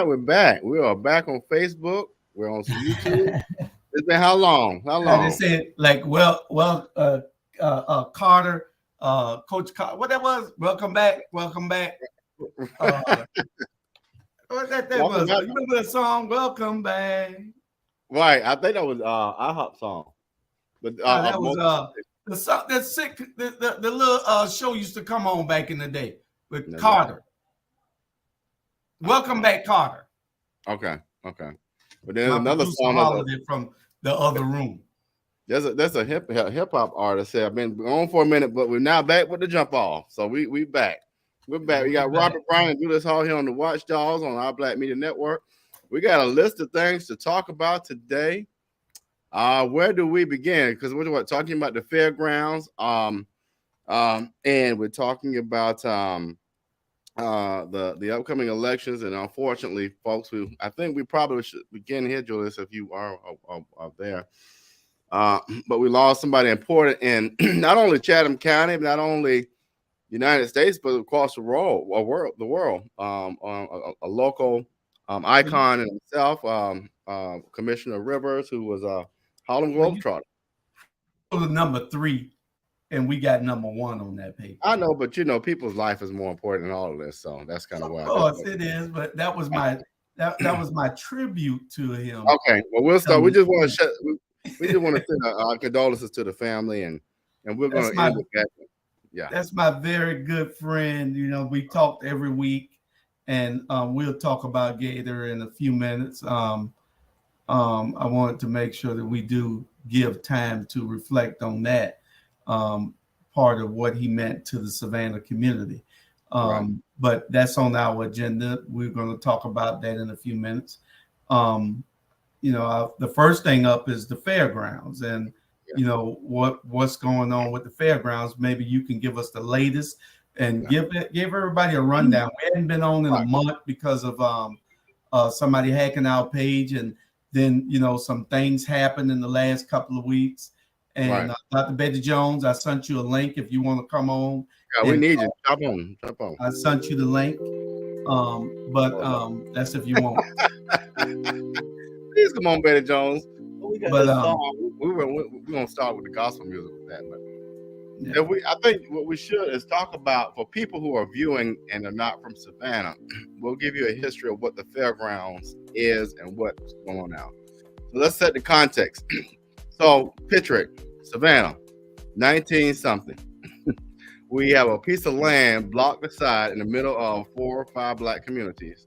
right, we're back. We are back on Facebook. We're on YouTube. It's been how long? How They long? said like, Carter, Coach Carter, what that was? Welcome back. Uh, what that Welcome was? back. You remember that song? Welcome back. Right, I think that was IHOP song, but That was most the song that sick the little show used to come on back in the day with no, no. Carter. Welcome back, Carter. Okay, okay. But then My another producer song hollered it from the other room. there's a hip hop artist said I've been on for a minute, but we're now back with the jump off. So we back. We're back. We got Robert Brown and do this all here on the Watchdogs on our Black Media Network. We got a list of things to talk about today. Where do we begin? Because we're talking about the fairgrounds. And we're talking about the upcoming elections. And unfortunately, folks, I think we probably should begin here, Julius, if you are there. But we lost somebody important in not only Chatham County, not only United States, but across the world. A local icon in himself, Commissioner Rivers, who was a Harlem Globetrotter. The number 3, and we got number 1 on that paper. I know, but people's life is more important than all of this, so that's kind of why. Of course, it is, but that was my tribute to him. Okay, well, we'll start. We just want to send our condolences to the family, and we're going to end with that. Yeah, that's my very good friend. We talk every week, and we'll talk about Gator in a few minutes. I wanted to make sure that we do give time to reflect on that part of what he meant to the Savannah community. Right. But that's on our agenda. We're going to talk about that in a few minutes. The first thing up is the fairgrounds, and what's going on with the fairgrounds. Maybe you can give us the latest and give everybody a rundown. We hadn't been on in a month because of somebody hacking our page, and then some things happened in the last couple of weeks. And Dr. Betty Jones, I sent you a link if you want to come on. Yeah, we need you. Jump on. I sent you the link, but that's if you want. Please come on, Betty Jones. We're gonna start with the gospel music with that. But I think what we should is talk about, for people who are viewing and are not from Savannah, we'll give you a history of what the fairgrounds is and what's going on now. So let's set the context. So picture it, Savannah, 19-something. We have a piece of land blocked aside in the middle of 4 or 5 Black communities.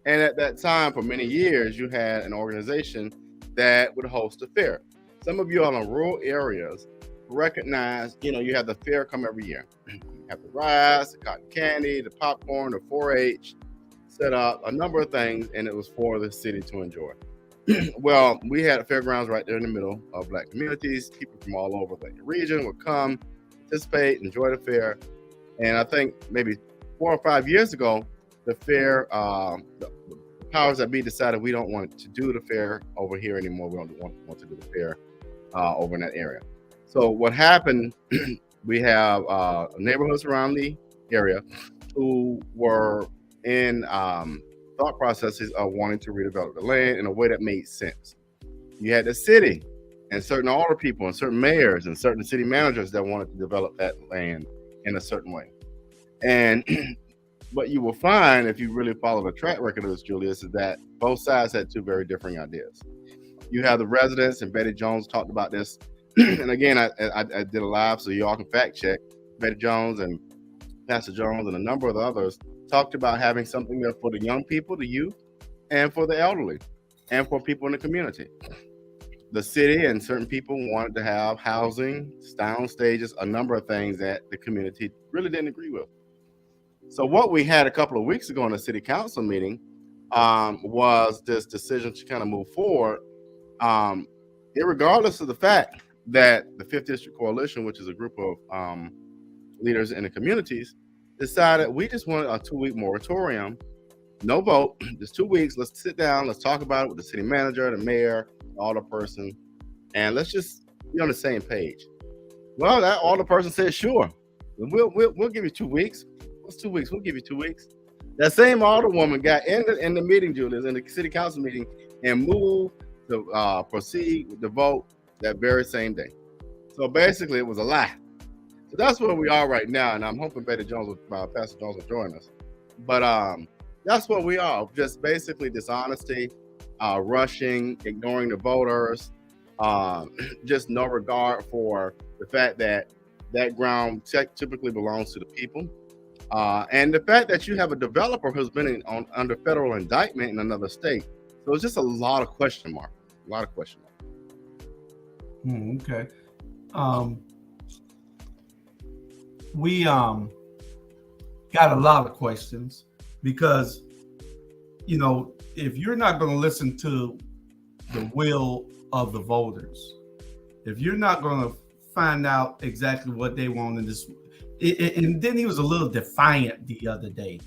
And at that time, for many years, you had an organization that would host a fair. Some of you all in rural areas recognize, you have the fair come every year. You have the rides, the cotton candy, the popcorn, the 4-H, set up a number of things, and it was for the city to enjoy. Well, we had fairgrounds right there in the middle of Black communities. People from all over the region would come, participate, enjoy the fair. And I think maybe 4 or 5 years ago, the fair, the powers that be decided we don't want to do the fair over here anymore. We don't want to do the fair over in that area. So what happened, we have neighborhoods around the area who were in thought processes of wanting to redevelop the land in a way that made sense. You had the city and certain alder people and certain mayors and certain city managers that wanted to develop that land in a certain way. And what you will find, if you really follow the track record of this, Julius, is that both sides had 2 very differing ideas. You have the residents, and Betty Jones talked about this. And again, I did a live, so you all can fact check. Betty Jones and Pastor Jones and a number of the others talked about having something there for the young people, the youth, and for the elderly, and for people in the community. The city and certain people wanted to have housing, sound stages, a number of things that the community really didn't agree with. So what we had a couple of weeks ago in the city council meeting was this decision to kind of move forward, irregardless of the fact that the 5th District Coalition, which is a group of leaders in the communities, decided we just wanted a 2-week moratorium, no vote, just 2 weeks. Let's sit down, let's talk about it with the city manager, the mayor, the alder person, and let's just be on the same page. Well, that alder person said, sure, we'll give you 2 weeks. What's 2 weeks? We'll give you 2 weeks. That same alderwoman got in the meeting, Julius, in the city council meeting, and moved to proceed with the vote that very same day. So basically, it was a lie. So that's where we are right now, and I'm hoping Pastor Jones will join us. But that's where we are. Just basically dishonesty, rushing, ignoring the voters, just no regard for the fact that ground typically belongs to the people. And the fact that you have a developer who's been under federal indictment in another state. So it's just a lot of question marks. A lot of question marks. Okay. We got a lot of questions because, if you're not going to listen to the will of the voters, if you're not going to find out exactly what they want in this, and then he was a little defiant the other day,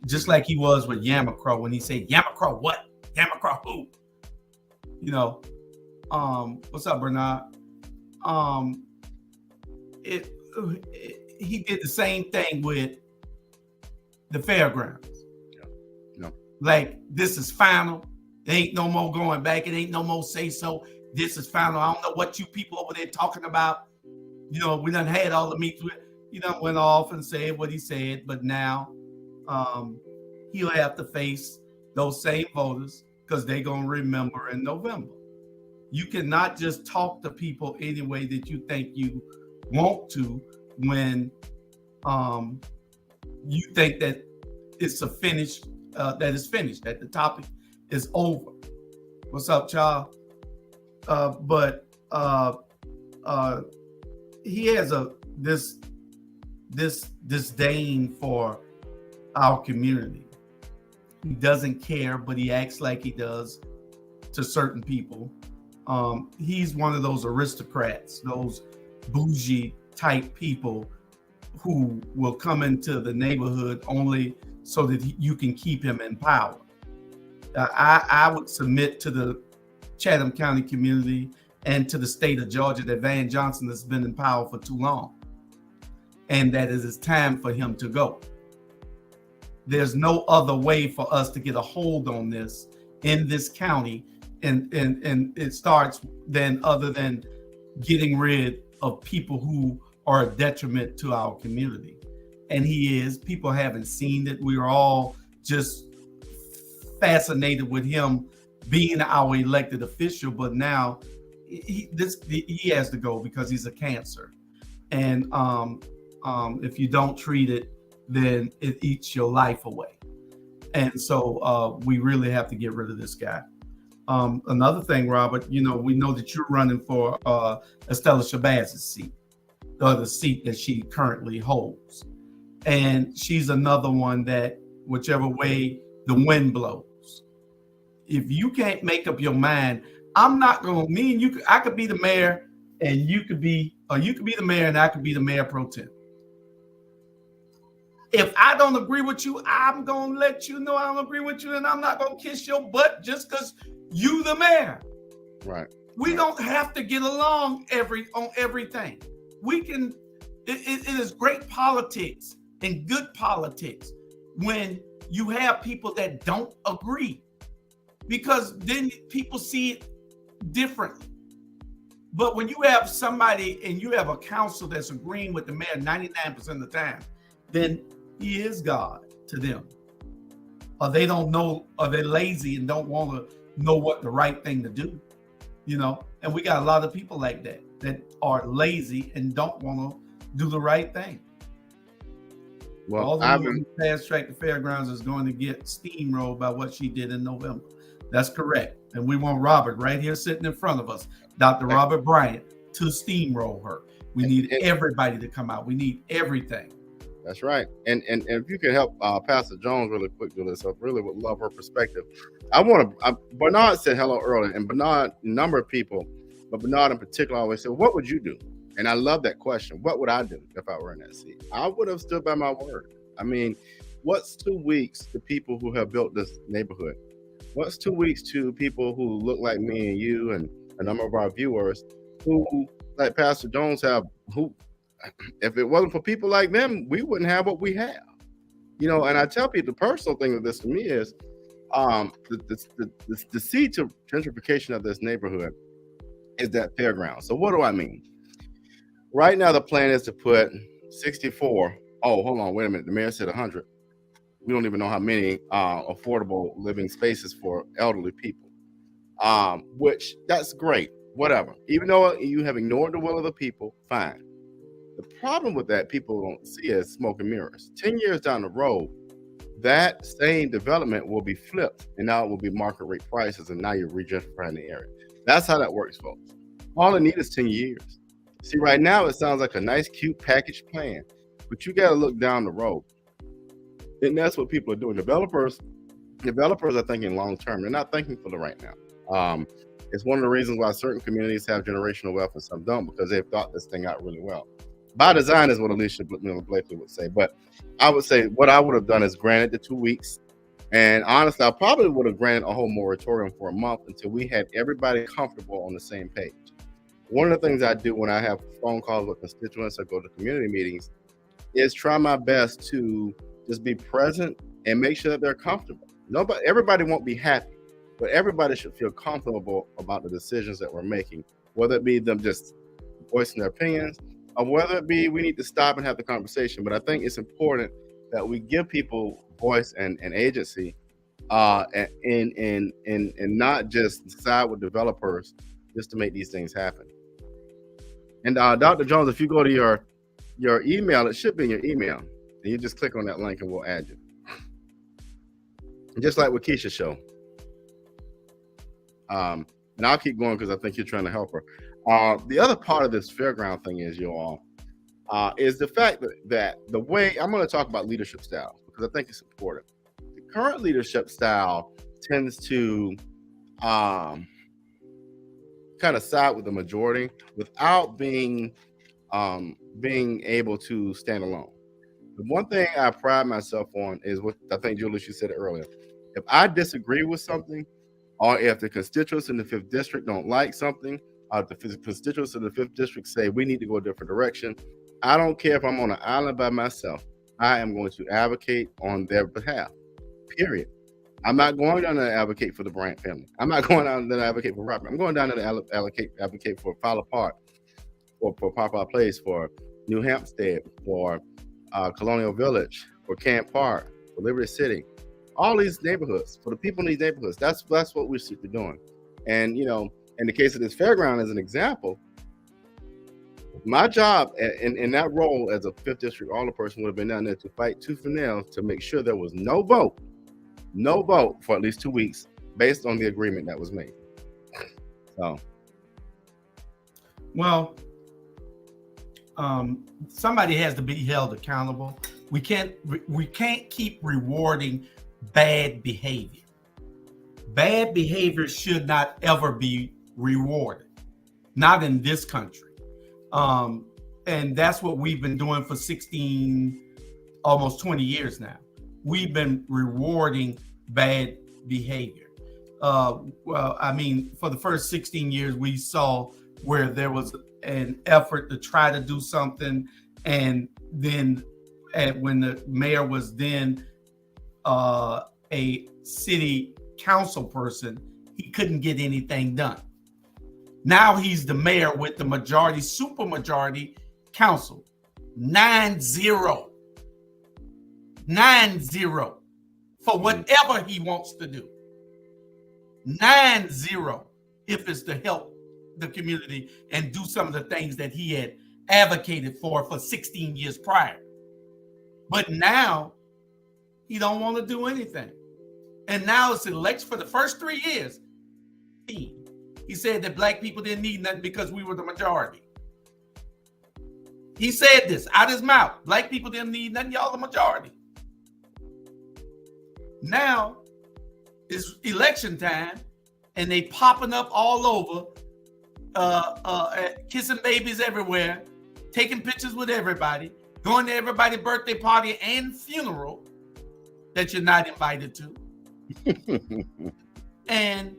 just like he was with Yamacrow when he said, Yamacrow what? Yamacrow who? What's up, Bernard? He did the same thing with the fairgrounds. No. Like, this is final. There ain't no more going back. It ain't no more say so. This is final. I don't know what you people over there talking about. We done had all the meetings with. He done went off and said what he said, but now he'll have to face those same voters because they're going to remember in November. You cannot just talk to people any way that you think you want to when you think that it's finished, that the topic is over. What's up, child? But he has this disdain for our community. He doesn't care, but he acts like he does to certain people. He's one of those aristocrats, those bougie type people who will come into the neighborhood only so that you can keep him in power. I would submit to the Chatham County community and to the state of Georgia that Van Johnson has been in power for too long, and that it is time for him to go. There's no other way for us to get a hold on this in this county, and it starts other than getting rid of people who are a detriment to our community. And people haven't seen it. We are all just fascinated with him being our elected official, but now he has to go because he's a cancer. And if you don't treat it, then it eats your life away. And so we really have to get rid of this guy. Another thing, Robert, we know that you're running for Estella Shabazz's seat, or the seat that she currently holds. And she's another one that whichever way the wind blows, if you can't make up your mind, I'm not going to, I could be the mayor and you could be the mayor and I could be the mayor pro tem. If I don't agree with you, I'm going to let you know I don't agree with you, and I'm not going to kiss your butt just because you the mayor. Right. We don't have to get along on everything. We can, it is great politics and good politics when you have people that don't agree, because then people see it differently. But when you have somebody and you have a council that's agreeing with the mayor 99% of the time, then he is God to them. Or they don't know, or they're lazy and don't want to know what the right thing to do, And we got a lot of people like that are lazy and don't want to do the right thing. Well, all the fast track the fairgrounds is going to get steamrolled by what she did in November. That's correct. And we want Robert right here sitting in front of us, Dr. Robert Bryant, to steamroll her. We need everybody to come out. We need everything. That's right. And if you could help Pastor Jones really quick do this, I really would love her perspective. Bernard said hello earlier, and Bernard, a number of people, but Bernard in particular always said, what would you do? And I love that question. What would I do if I were in that seat? I would have stood by my word. I mean, what's 2 weeks to people who have built this neighborhood? What's 2 weeks to people who look like me and you and a number of our viewers who, like Pastor Jones, if it wasn't for people like them, we wouldn't have what we have. And I tell people the personal thing of this to me is the seed to gentrification of this neighborhood is that fairground. So what do I mean? Right now, the plan is to put 64. Oh, hold on, wait a minute. The mayor said 100. We don't even know how many affordable living spaces for elderly people. Which that's great. Whatever. Even though you have ignored the will of the people, fine. The problem with that people don't see is smoke and mirrors. 10 years down the road, that same development will be flipped, and now it will be market rate prices, and now you're regentrifying the area. That's how that works, folks. All it needs is 10 years. See, right now it sounds like a nice, cute package plan, but you got to look down the road. And that's what people are doing. Developers are thinking long term. They're not thinking for the right now. It's one of the reasons why certain communities have generational wealth and some don't, because they've thought this thing out really well. By design is what Alicia Blakely would say. But I would say what I would have done is granted the 2 weeks. And honestly, I probably would have granted a whole moratorium for a month until we had everybody comfortable on the same page. One of the things I do when I have phone calls with constituents or go to community meetings is try my best to just be present and make sure that they're comfortable. Everybody won't be happy, but everybody should feel comfortable about the decisions that we're making, whether it be them just voicing their opinions or whether it be we need to stop and have the conversation. But I think it's important that we give people voice and agency and not just side with developers just to make these things happen. And Dr. Jones, if you go to your email, it should be in your email. And you just click on that link and we'll add you. Just like with Keisha's show. And I'll keep going because I think you're trying to help her. The other part of this fairground thing is, you all, is the fact that the way I'm going to talk about leadership styles, because I think it's important. The current leadership style tends to kind of side with the majority without being able to stand alone. The one thing I pride myself on is what I think, Julius, you said it earlier. If I disagree with something, or if the constituents in the 5th district don't like something, or the constituents in the 5th district say we need to go a different direction, I don't care if I'm on an island by myself. I am going to advocate on their behalf, period. I'm not going down there to advocate for the Bryant family. I'm not going down there to advocate for Robert. I'm going down there to advocate for Fowler Park, for Papa Place, for New Hampstead, for Colonial Village, for Camp Park, for Liberty City, all these neighborhoods, for the people in these neighborhoods. That's what we should be doing. And, in the case of this fairground as an example, my job in that role as a 5th district alderperson would have been down there to fight tooth and nail to make sure there was no vote for at least 2 weeks based on the agreement that was made. So, well, somebody has to be held accountable. We can't keep rewarding bad behavior. Bad behavior should not ever be rewarded, not in this country. And that's what we've been doing for almost 20 years now. We've been rewarding bad behavior. Well, I mean, for the first 16 years, we saw where there was an effort to try to do something, and then when the mayor was then a city council person, he couldn't get anything done. Now he's the mayor with the majority, supermajority council. 9-0 for whatever he wants to do. 9-0 if it's to help the community and do some of the things that he had advocated for 16 years prior. But now he don't want to do anything. And now it's election for the first 3 years. He said that black people didn't need nothing because we were the majority. He said this out his mouth. Black people didn't need nothing, y'all the majority. Now it's election time and they popping up all over, kissing babies everywhere, taking pictures with everybody, going to everybody's birthday party and funeral that you're not invited to. And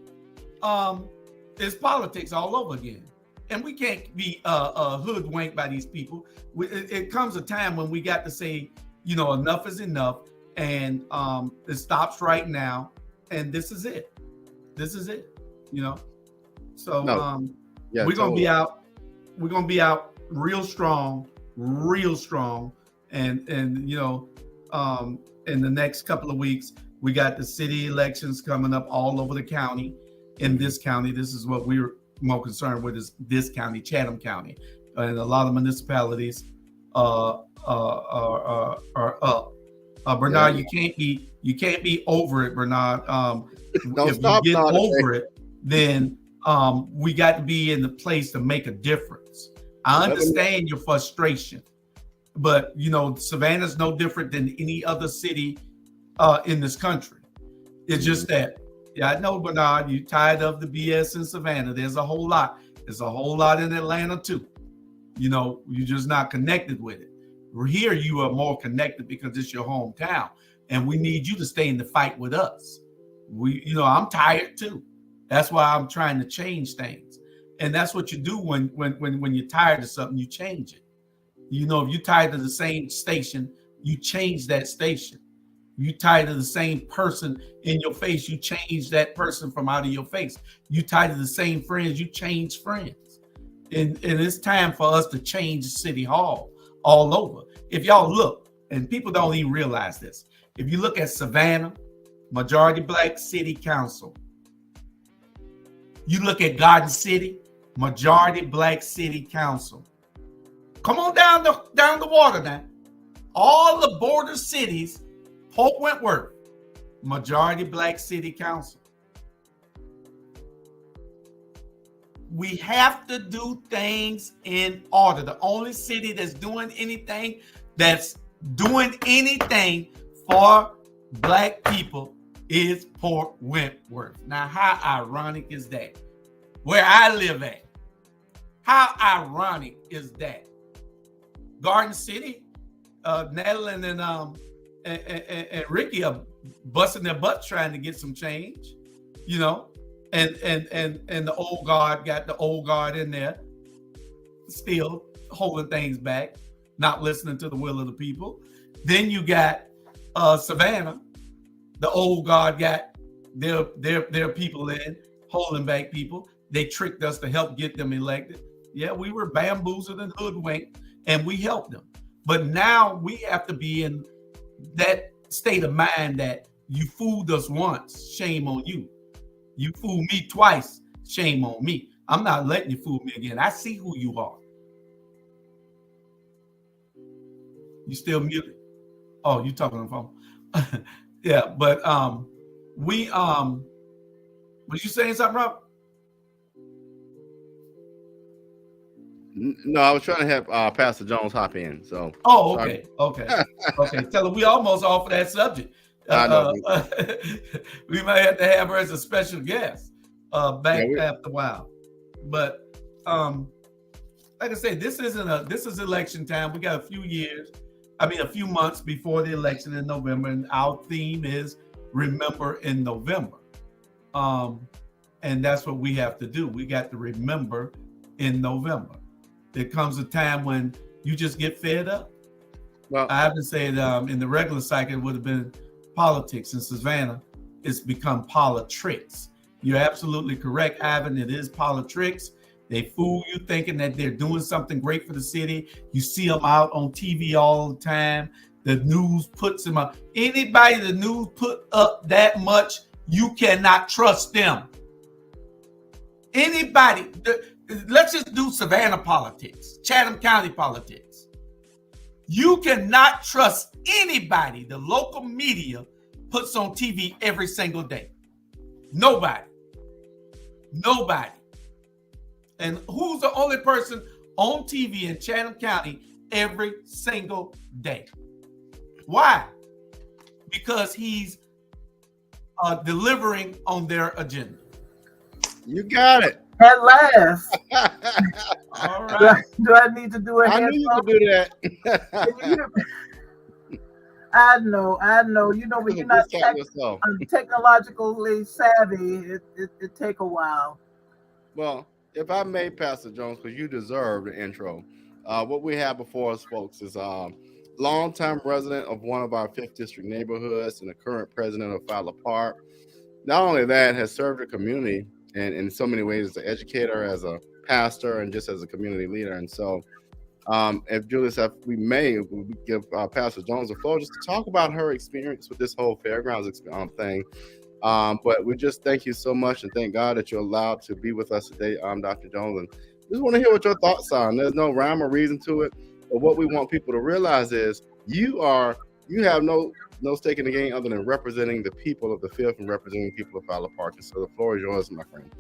it's politics all over again. And we can't be hoodwinked by these people. It comes a time when we got to say, enough is enough. and it stops right now, and this is it. This is it. So yeah, we're gonna be out. We're gonna be out real strong, and in the next couple of weeks, we got the city elections coming up all over the county. In this county, this is what we're more concerned with, is this county, Chatham County, and a lot of municipalities are up. Bernard, you can't be over it, Bernard. If you get over it, then we got to be in the place to make a difference. I understand your frustration, but Savannah's no different than any other city in this country. It's just that, I know, Bernard, you're tired of the BS in Savannah. There's a whole lot. There's a whole lot in Atlanta too. You're just not connected with it. Here you are more connected because it's your hometown, and we need you to stay in the fight with us. I'm tired too. That's why I'm trying to change things. And that's what you do when you're tired of something, you change it. If you're tired of the same station, you change that station. You're tired of the same person in your face, you change that person from out of your face. You're tired of the same friends, you change friends. And it's time for us to change City Hall all over. If y'all look, and people don't even realize this, if you look at Savannah, majority Black city council. You look at Garden City, majority Black city council. Come on down the water now. All the border cities, Polk Wentworth, majority Black city council. We have to do things in order. The only city that's doing anything for Black people is Port Wentworth. Now, how ironic is that? Where I live at. How ironic is that? Garden City, Natalie and Ricky are busting their butts trying to get some change, and the old guard got the old guard in there, still holding things back, not listening to the will of the people. Then you got Savannah. The old guard got their people in, holding back people. They tricked us to help get them elected. Yeah, we were bamboozled and hoodwinked, and we helped them. But now we have to be in that state of mind that you fooled us once, shame on you. You fooled me twice, shame on me. I'm not letting you fool me again. I see who you are. You still muted? Oh, you talking on the phone? Yeah, but was you saying something, Rob? No, I was trying to have Pastor Jones hop in. So. Oh, okay. Tell her we almost off of that subject. I know. We might have to have her as a special guest back after a while. But like I said, this is election time. We got a few months before the election in November, and our theme is Remember in November. And that's what we have to do. We got to remember in November. There comes a time when you just get fed up. Well, I have to say that in the regular cycle, it would have been politics. In Savannah, it's become politics. You're absolutely correct, Ivan. It is politics. They fool you thinking that they're doing something great for the city. You see them out on TV all the time. The news puts them up. Anybody the news put up that much, you cannot trust them. Anybody. Let's just do Savannah politics, Chatham County politics. You cannot trust anybody the local media puts on TV every single day. Nobody. And who's the only person on TV in Chatham County every single day? Why? Because he's delivering on their agenda. You got it. At last. All right. Do I need to do it? I knew you could do that. I know. When you're not technologically savvy, it take a while. Well, if I may, Pastor Jones, because you deserve the intro. What we have before us, folks, is longtime resident of one of our 5th District neighborhoods and the current president of Fowler Park. Not only that, has served the community in so many ways as an educator, as a pastor, and just as a community leader. And so, if Julius, if we may, we give Pastor Jones the floor just to talk about her experience with this whole Fairgrounds thing. But we just thank you so much and thank God that you're allowed to be with us today, Dr. Jones. And just want to hear what your thoughts are. And there's no rhyme or reason to it. But what we want people to realize is you have no stake in the game other than representing the people of the 5th and representing the people of Fowler Park. And so the floor is yours, my friend.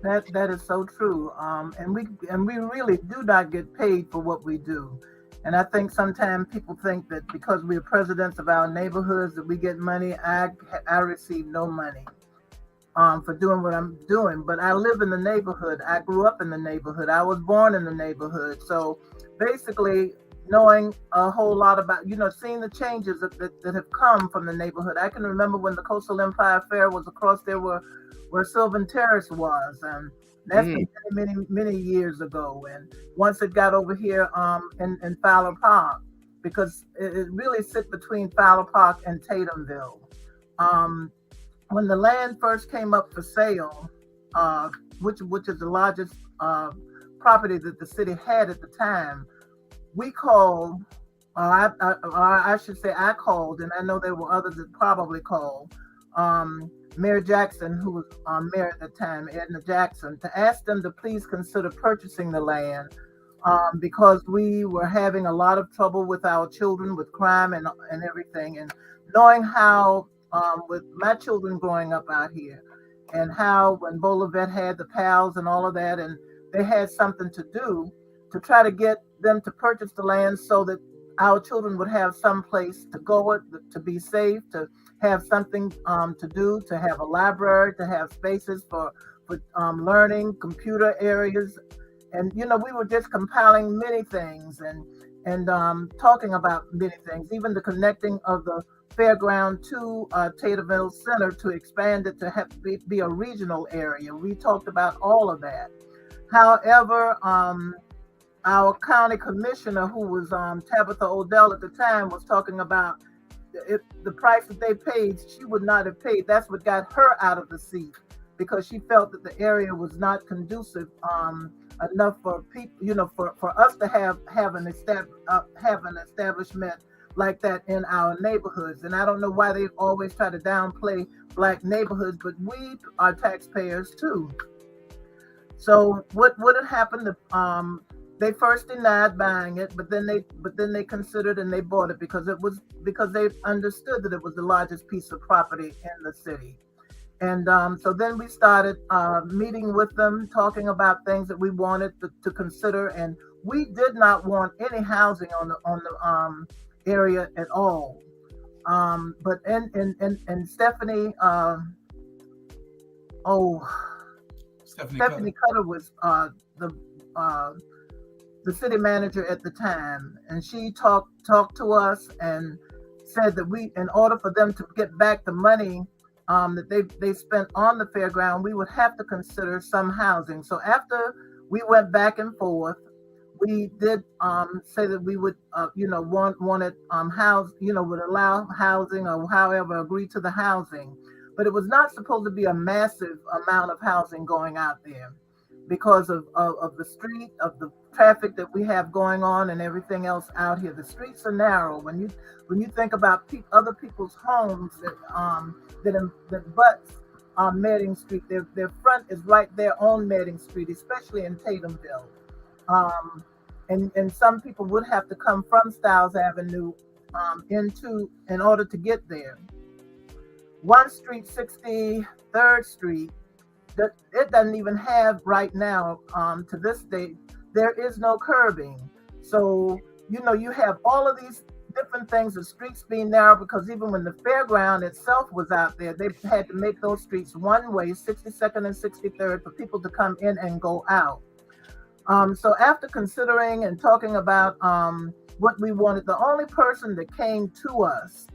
That is so true. And we really do not get paid for what we do. And I think sometimes people think that because we're presidents of our neighborhoods that we get money. I receive no money for doing what I'm doing. But I live in the neighborhood. I grew up in the neighborhood. I was born in the neighborhood. So basically, knowing a whole lot about, seeing the changes that have come from the neighborhood. I can remember when the Coastal Empire Fair was across there where Sylvan Terrace was, and that's been many years ago. And once it got over here in Fowler Park, because it really sits between Fowler Park and Tatumville. When the land first came up for sale, which is the largest property that the city had at the time, we called, I should say I called, and I know there were others that probably called, Mayor Jackson, who was mayor at the time, Edna Jackson, to ask them to please consider purchasing the land because we were having a lot of trouble with our children, with crime and everything. And knowing how, with my children growing up out here, and how when Bolivet had the pals and all of that, and they had something to do to try to get them to purchase the land so that our children would have some place to go, to be safe, to have something to do, to have a library, to have spaces for learning, computer areas. And, we were just compiling many things and talking about many things, even the connecting of the fairground to Taterville Center to expand it to be a regional area. We talked about all of that. However, our county commissioner, who was Tabitha Odell at the time, was talking about the price that they paid, she would not have paid. That's what got her out of the seat, because she felt that the area was not conducive enough for people, for us to have an establishment like that in our neighborhoods. And I don't know why they always try to downplay Black neighborhoods, but we are taxpayers too. So what had happened? They first denied buying it, but then they considered and they bought it because they understood that it was the largest piece of property in the city. And so then we started meeting with them, talking about things that we wanted to consider, and we did not want any housing on the area at all. But and Stephanie, Stephanie Cutter was the city manager at the time, and she talked to us and said that in order for them to get back the money that they spent on the fairground, we would have to consider some housing. So after we went back and forth, we did say that we would wanted would allow housing, or however agree to the housing, but it was not supposed to be a massive amount of housing going out there because of the street, of the traffic that we have going on and everything else out here. The streets are narrow. When you think about other people's homes that butts on Medding Street, their front is right there on Medding Street, especially in Tatumville. And some people would have to come from Stiles Avenue in order to get there. 1 Street, 63rd Street, it doesn't even have right now, to this day, there is no curbing. So, you have all of these different things, the streets being narrow, because even when the fairground itself was out there, they had to make those streets one way, 62nd and 63rd, for people to come in and go out. So after considering and talking about what we wanted, the only person that came to us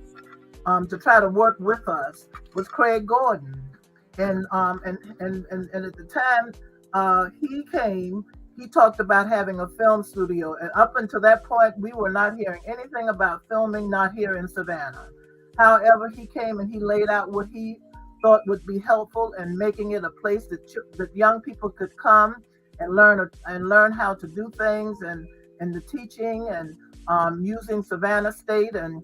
to try to work with us was Craig Gordon. And at the time he came, he talked about having a film studio. And up until that point, we were not hearing anything about filming, not here in Savannah. However, he came and he laid out what he thought would be helpful in making it a place that young people could come and learn how to do things, and the teaching and using Savannah State and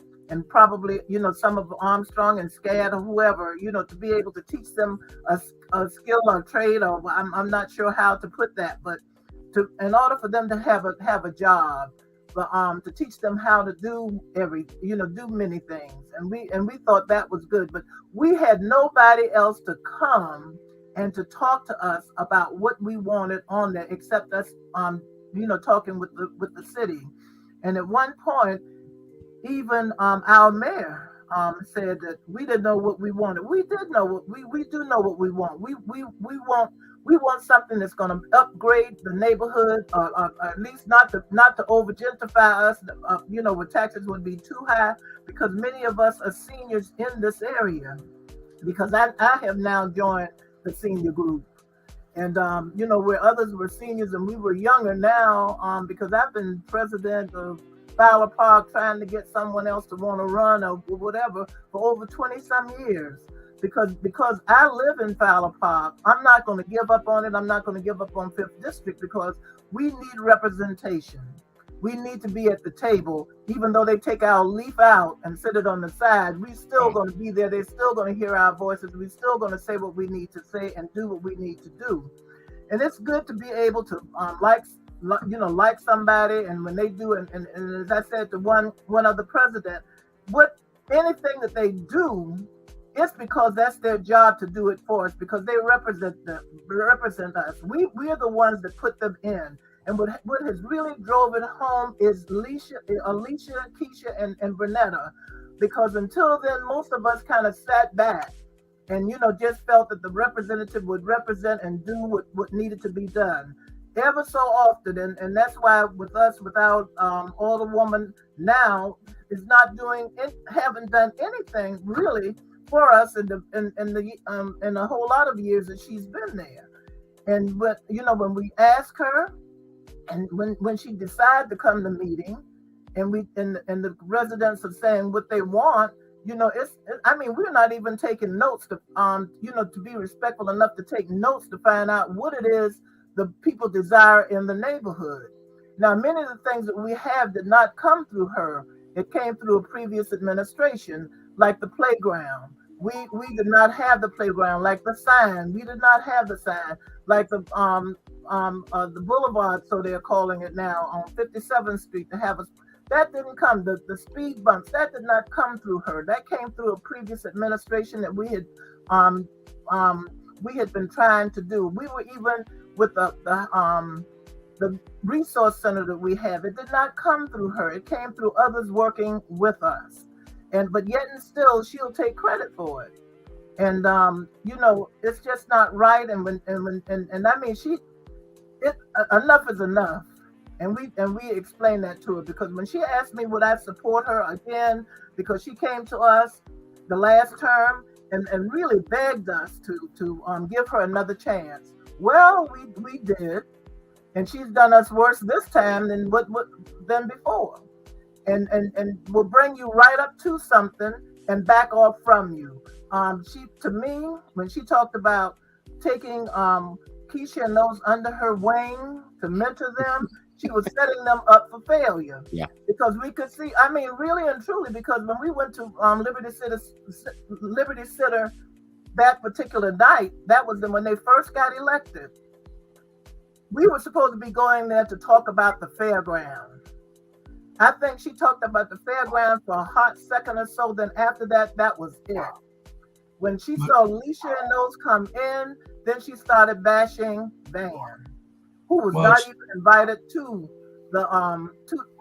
probably, some of Armstrong and SCAD or whoever, to be able to teach them a skill or trade, or I'm not sure how to put that, but in order for them to have a job, but to teach them how to do do many things, and we thought that was good, but we had nobody else to come and to talk to us about what we wanted on there except us, talking with the city. And at one point, even our mayor said that we didn't know what we wanted. We did know what we do know what we want. We want something that's going to upgrade the neighborhood, or at least not to over gentrify us. Where taxes would be too high, because many of us are seniors in this area. Because I have now joined the senior group, and where others were seniors and we were younger now, because I've been president of Fowler Park trying to get someone else to want to run or whatever for over 20 some years. Because I live in Fowler Park, I'm not going to give up on it. I'm not going to give up on 5th District, because we need representation. We need to be at the table, even though they take our leaf out and sit it on the side. We still going to be there. They're still going to hear our voices. We're still going to say what we need to say and do what we need to do. And it's good to be able to like somebody, and when they do, and as I said to one other president, anything that they do, it's because that's their job to do it for us, because they represent us. We are the ones that put them in. And what has really drove it home is Alicia, Keisha, and Bernetta, because until then, most of us kind of sat back and, just felt that the representative would represent and do what needed to be done. Ever so often, and that's why with us, without Alderwoman now, is not haven't done anything really for us in a whole lot of years that she's been there. And when we ask her, and when she decided to come to meeting, and the residents are saying what they want, we're not even taking notes to to be respectful enough to take notes to find out what it is the people desire in the neighborhood. Now, many of the things that we have did not come through her. It came through a previous administration, like the playground. We did not have the playground, like the sign. We did not have the sign, like the boulevard, so they're calling it now, on 57th Street to have us. That didn't come. The speed bumps, that did not come through her. That came through a previous administration that we had been trying to do. We were even with the resource center that we have. It did not come through her. It came through others working with us. But yet and still, she'll take credit for it. And it's just not right. And I mean, enough is enough. And we explained that to her, because when she asked me would I support her again, because she came to us the last term and really begged us to give her another chance. Well, we did, and she's done us worse this time than before. And will bring you right up to something and back off from you. To me, when she talked about taking Keisha and those under her wing to mentor them, she was setting them up for failure. Yeah. Because we could see, really and truly, because when we went to Liberty Center that particular night, that was when they first got elected. We were supposed to be going there to talk about the fairground. I think she talked about the fairground for a hot second or so. Then after that, that was it. When she saw Alicia and those come in, then she started bashing Van, who was not even invited to the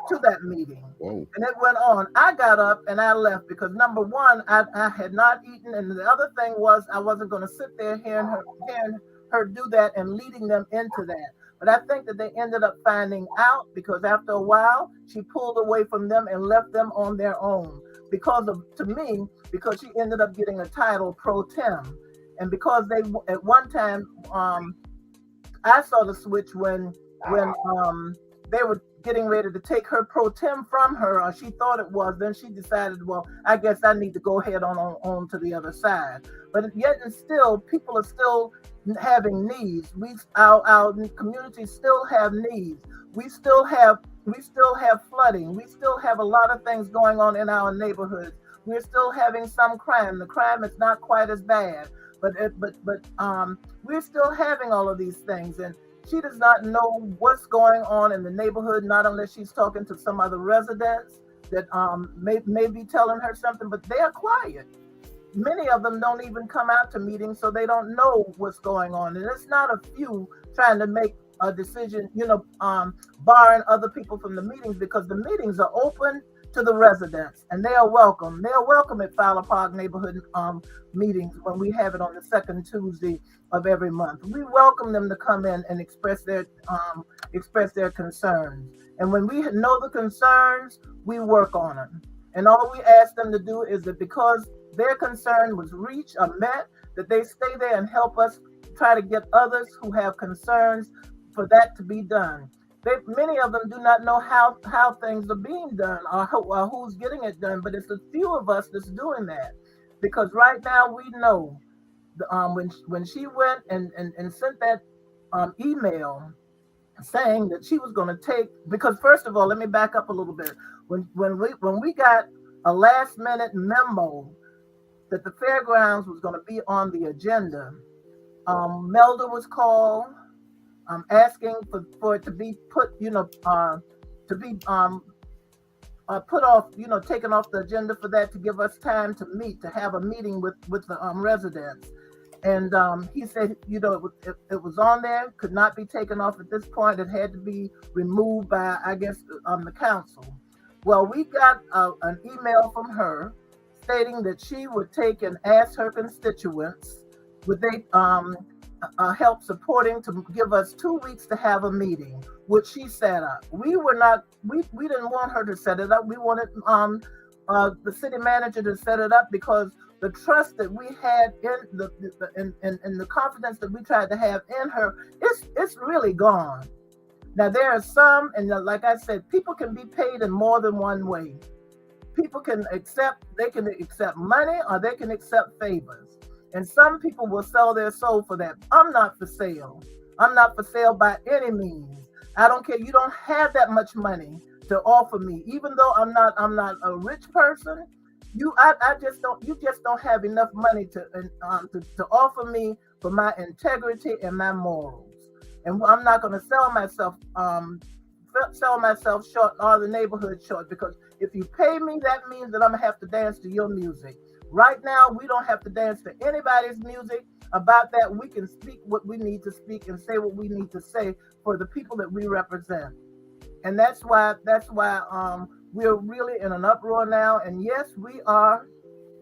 to that meeting. Whoa. And it went on. I got up and I left because, number one, I had not eaten, and the other thing was I wasn't going to sit there hearing her do that and leading them into that. But I think that they ended up finding out, because after a while she pulled away from them and left them on their own because she ended up getting a title pro tem, and because they at one time I saw the switch when when they were getting ready to take her pro tem from her, or she thought it was, then she decided, well, I guess I need to go ahead on to the other side. But yet and still, people are still having needs. Our communities still have needs. We still have flooding. We still have a lot of things going on in our neighborhoods. We're still having some crime. The crime is not quite as bad, but we're still having all of these things, and she does not know what's going on in the neighborhood, not unless she's talking to some other residents that may be telling her something, but they are quiet. Many of them don't even come out to meetings, so they don't know what's going on. And it's not a few trying to make a decision, barring other people from the meetings, because the meetings are open to the residents and they are welcome. They are welcome at Fowler Park neighborhood meetings when we have it on the second Tuesday of every month. We welcome them to come in and express their concerns. And when we know the concerns, we work on them. And all we ask them to do is that because their concern was reached or met, that they stay there and help us try to get others who have concerns for that to be done. Many of them do not know how things are being done or who's getting it done, but it's a few of us that's doing that. Because right now we know when she went and sent that email saying that she was going to take, because first of all, let me back up a little bit. When we got a last minute memo that the Fairgrounds was going to be on the agenda, Melda was called. Asking for it to be put, put off, taken off the agenda for that, to give us time to meet, to have a meeting with the residents. And he said, it was on there, could not be taken off at this point. It had to be removed by, I guess, the council. Well, we got an email from her stating that she would take and ask her constituents, would they help supporting to give us 2 weeks to have a meeting, which she set up. We didn't want her to set it up. We wanted the city manager to set it up, because the trust that we had in the confidence that we tried to have in her, it's really gone. Now there are some, and like I said, people can be paid in more than one way. People can accept money, or they can accept favors. And some people will sell their soul for that. I'm not for sale. I'm not for sale by any means. I don't care. You don't have that much money to offer me. Even though I'm not a rich person, you just don't have enough money to offer me for my integrity and my morals. And I'm not going to sell myself short, or the neighborhood short, because if you pay me, that means that I'm going to have to dance to your music. Right now, we don't have to dance to anybody's music. About that, we can speak what we need to speak and say what we need to say for the people that we represent. And that's why we're really in an uproar now. And yes, we are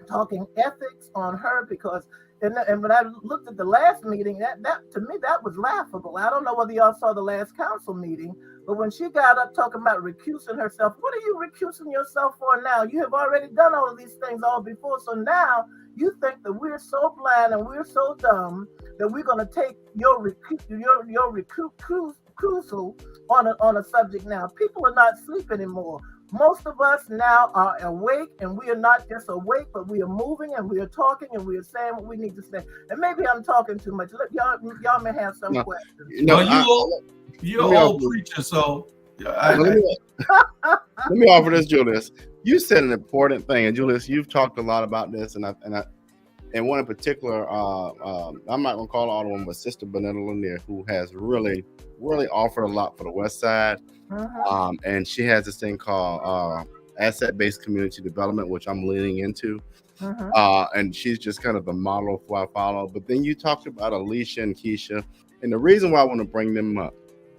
talking ethics on her, because and when I looked at the last meeting, that to me, that was laughable. I don't know whether y'all saw the last council meeting, but when she got up talking about recusing herself, what are you recusing yourself for now? You have already done all of these things all before. So now you think that we're so blind and we're so dumb that we're going to take your recusal on a subject now. People are not asleep anymore. Most of us now are awake, and we are not just awake, but we are moving and we are talking and we are saying what we need to say. And maybe I'm talking too much. Look, y'all may have some questions. You're an old preacher, so let me offer this, Julius. You said an important thing, and Julius, you've talked a lot about this, and one in particular, I'm not gonna call all of them, but Sister Benetta Lanier, who has really offered a lot for the West Side. And she has this thing called asset-based community development, which I'm leaning into. And she's just kind of the model of who I follow. But then you talked about Alicia and Keisha, and the reason why I want to bring them up,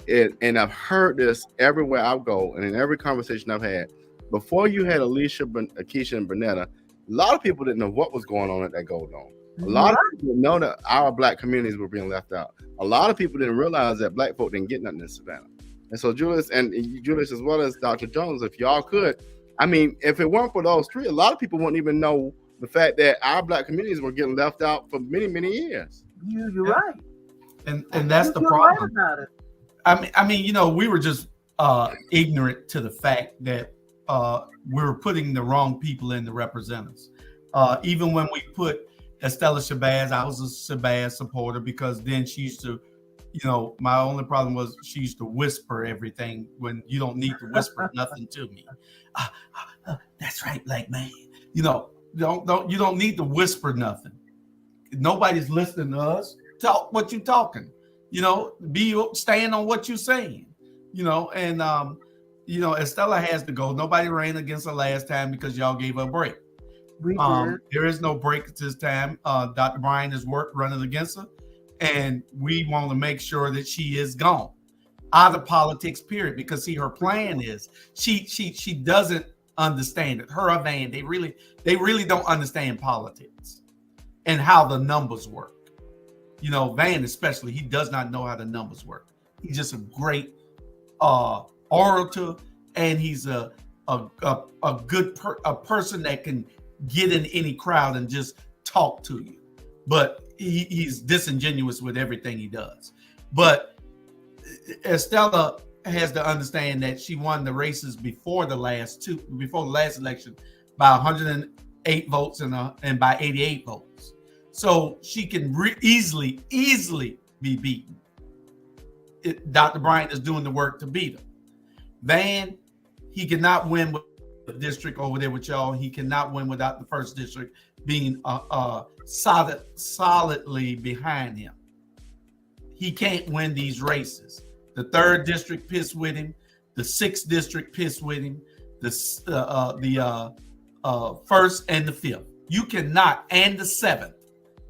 and I've heard this everywhere I go, and in every conversation I've had. Before you had Alicia, Keisha, and Benetta, a lot of people didn't know what was going on at that Gold Dome. A lot of people didn't know that our Black communities were being left out. A lot of people didn't realize that Black folk didn't get nothing in Savannah. And so Julius as well as Dr. Jones, if y'all could, I mean, if it weren't for those three, a lot of people wouldn't even know the fact that our Black communities were getting left out for many, many years. You're right. And that's the problem. Right about it. I mean, we were just ignorant to the fact that we were putting the wrong people in the representatives. Even when we put Estella Shabazz, I was a Shabazz supporter because then she used to, my only problem was she used to whisper everything when you don't need to whisper nothing to me. That's right, black man. You don't need to whisper nothing. Nobody's listening to us. Talk what you talking. Stand on what you're saying. And Estella has to go. Nobody ran against her last time because y'all gave her a break. We did. There is no break this time. Dr. Bryan has worked running against her, and we want to make sure that she is gone out of politics, period. Because see, her plan is she doesn't understand it. Her and Van, they really don't understand politics and how the numbers work. Van especially, he does not know how the numbers work. He's just a great orator, and he's a good person that can get in any crowd and just talk to you. But he's disingenuous with everything he does. But Estella has to understand that she won the races before the last election by 108 votes and by 88 votes. So she can easily be beaten. Dr. Bryan is doing the work to beat her. Van, he cannot win with the district over there with y'all. He cannot win without the first district being solidly behind him. He can't win these races. The third district pissed with him. The sixth district pissed with him. The first and the fifth. You cannot, and the seventh.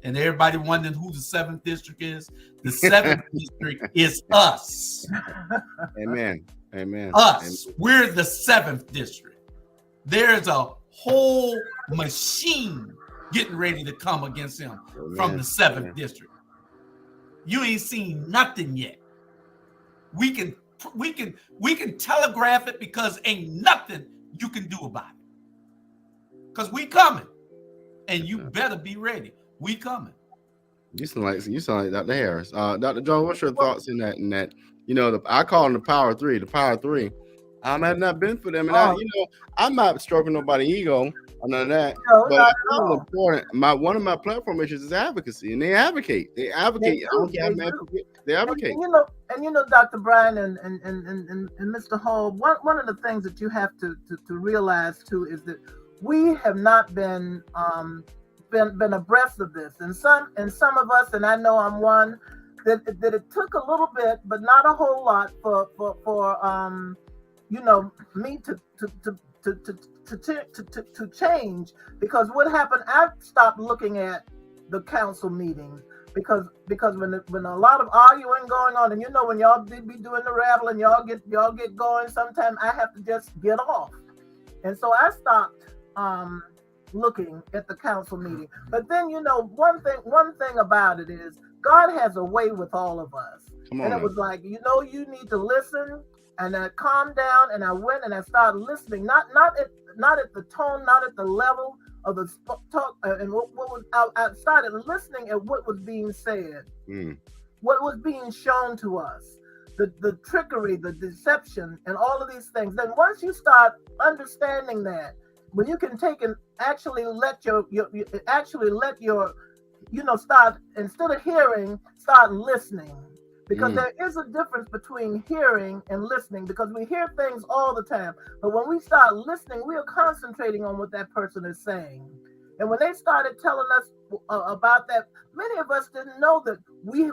And everybody wondering who the seventh district is. The seventh district is us. Amen. Us. We're the seventh district. There's a whole machine getting ready to come against him from the seventh district. You ain't seen nothing yet. We can telegraph it because ain't nothing you can do about it. Because we coming. And you better be ready. We coming. You sound like Dr. Harris. Dr. Jones, what's your thoughts in that? I call them the power three. The power three. I have not been for them, and I'm not stroking nobody's ego or none of that. No, but not it's important. One of my platform issues is advocacy, and they advocate. They advocate. They advocate. And Dr. Bryan and Mr. Hall. One of the things that you have to realize too is that we have not been abreast of this, and some of us, and I know I'm one, that it took a little bit, but not a whole lot for me to change. Because what happened, I stopped looking at the council meetings because when a lot of arguing going on, and when y'all did be doing the rabble and y'all get going, sometimes I have to just get off, and so I stopped looking at the council meeting. But then one thing about it is God has a way with all of us. And it was like, you need to listen. And I calmed down and I went and I started listening, not at the tone, not at the level of the talk, and I started listening at what was being said, what was being shown to us, the trickery, the deception, and all of these things. Then once you start understanding that, when you can take and actually let your start, instead of hearing, start listening. Because there is a difference between hearing and listening, because we hear things all the time. But when we start listening, we are concentrating on what that person is saying. And when they started telling us about that, many of us didn't know that we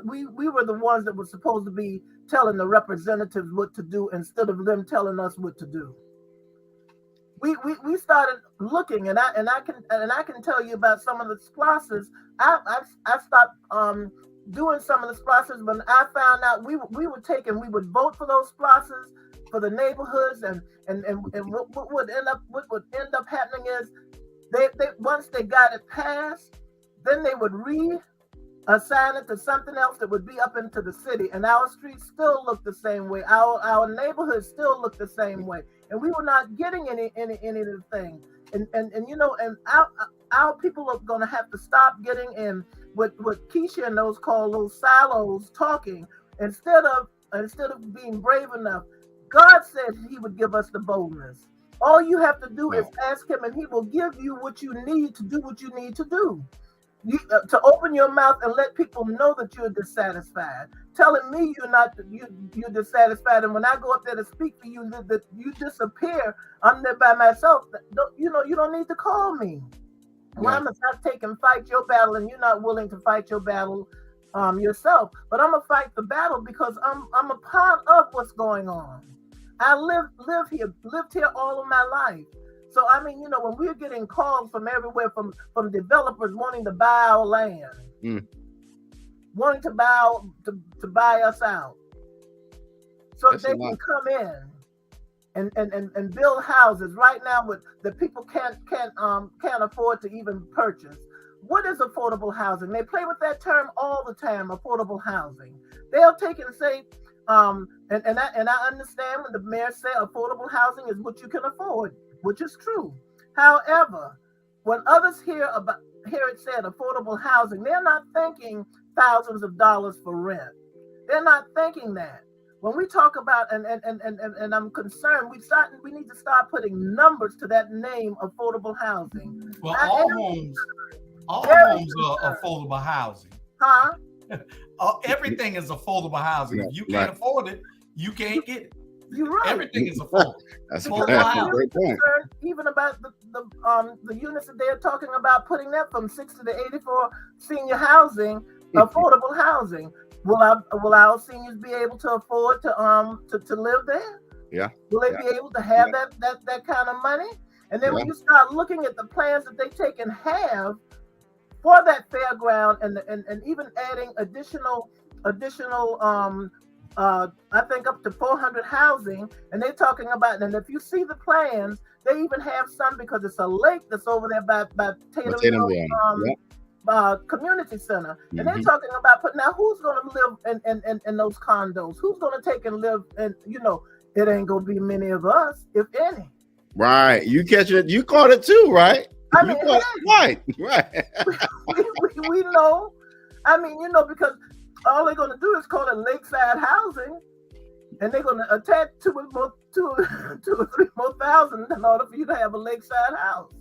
were the ones that were supposed to be telling the representatives what to do instead of them telling us what to do. We started looking, and I can tell you about some of the splashes. I stopped doing some of the splashes when I found out we would vote for those splashes for the neighborhoods, and what would end up happening is they once they got it passed, then they would reassign it to something else that would be up into the city, and our streets still look the same way, our neighborhoods still look the same way, and we were not getting any of the things. And our people are going to have to stop getting in what Keisha and those call those silos talking, instead of instead of being brave enough, God said he would give us the boldness. All you have to do is ask him, and he will give you what you need to do what you need to do. To open your mouth and let people know that you're dissatisfied. Telling me you're dissatisfied, and when I go up there to speak for you, that you disappear. I'm there by myself. You don't need to call me. Well, I'm not taking fight your battle, and you're not willing to fight your battle yourself. But I'm gonna fight the battle because I'm a part of what's going on. I lived here all of my life. So I mean, when we're getting calls from everywhere, from developers wanting to buy our land, wanting to buy us out, so they can come in and build houses right now that people can't afford to even purchase. What is affordable housing? They play with that term all the time, affordable housing. They'll take it and say, and I understand when the mayor said affordable housing is what you can afford, which is true. However, when others hear it said affordable housing, they're not thinking thousands of dollars for rent. They're not thinking that. When we talk about and I'm concerned, we need to start putting numbers to that name, affordable housing. Well, all homes are affordable housing. Huh? Everything is affordable housing. If you can't afford it, you can't get it. You're right. Everything is affordable. That's a great point. Even about the units that they're talking about putting that from 60 to 80 for senior housing, affordable housing. Will our seniors be able to afford to live there? Yeah. Will they be able to have that kind of money? And then when you start looking at the plans that they take and have for that fairground, and even adding additional I think up to 400 housing, and they're talking about, and if you see the plans, they even have some because it's a lake that's over there by Tatum Community Center, and they're talking about now who's going to live in those condos? Who's going to take and live? And it ain't going to be many of us, if any. Right, you catching it? You caught it too, right? I mean, right. we know. I mean, because all they're going to do is call it lakeside housing, and they're going to attach two or three more thousand in order for you to have a lakeside house.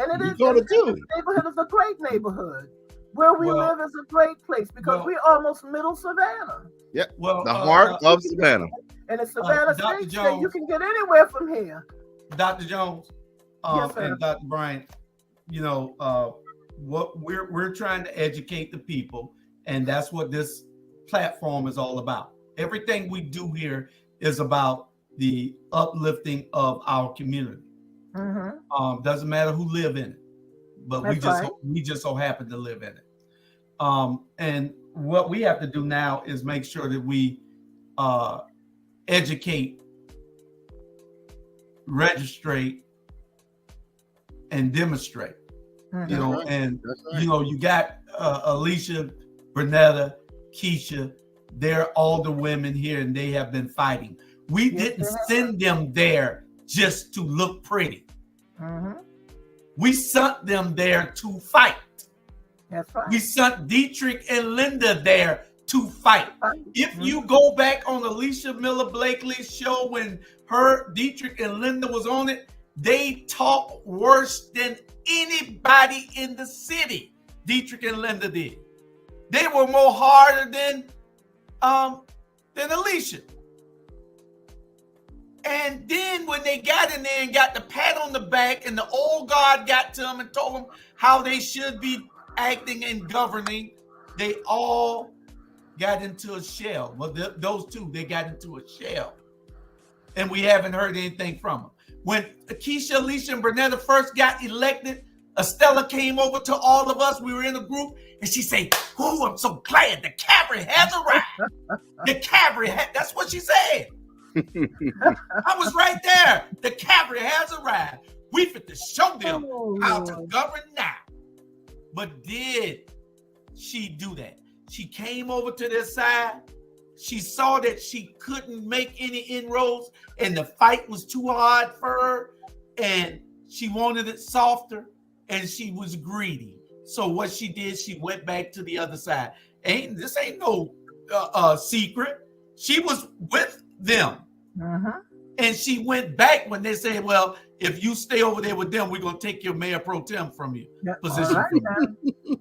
And the neighborhood is a great neighborhood. Where we live is a great place because we're almost middle Savannah. Yeah, the heart of Savannah. And it's Savannah State, so you can get anywhere from here. Dr. Jones yes, and Dr. Bryant, what we're trying to educate the people, and that's what this platform is all about. Everything we do here is about the uplifting of our community. Doesn't matter who live in it, but we just so happen to live in it. And what we have to do now is make sure that we educate, registrate, and demonstrate. You got Alicia, Bernetta, Keisha. They're all the women here, and they have been fighting. We didn't send them there just to look pretty. We sent them there to fight. That's right. We sent Dietrich and Linda there to fight. If you go back on Alicia Miller Blakely's show when Dietrich and Linda was on it, they talked worse than anybody in the city. Dietrich and Linda did. They were more harder than Alicia. And then when they got in there and got the pat on the back, and the old guard got to them and told them how they should be acting and governing, they all got into a shell. Well, those two, they got into a shell. And we haven't heard anything from them. When Keisha, Alicia, and Bernetta first got elected, Estella came over to all of us. We were in a group, and she said, "Oh, I'm so glad the cavalry has arrived." The cavalry, that's what she said. I was right there. The cavalry has arrived. We fit to show them how to govern now. But did she do that? She came over to their side. She saw that she couldn't make any inroads, and the fight was too hard for her, and she wanted it softer, and she was greedy. So what she did, she went back to the other side. This ain't no secret. She was with them. And she went back when they said, well, if you stay over there with them, we're going to take your mayor pro tem from you. Position. Right,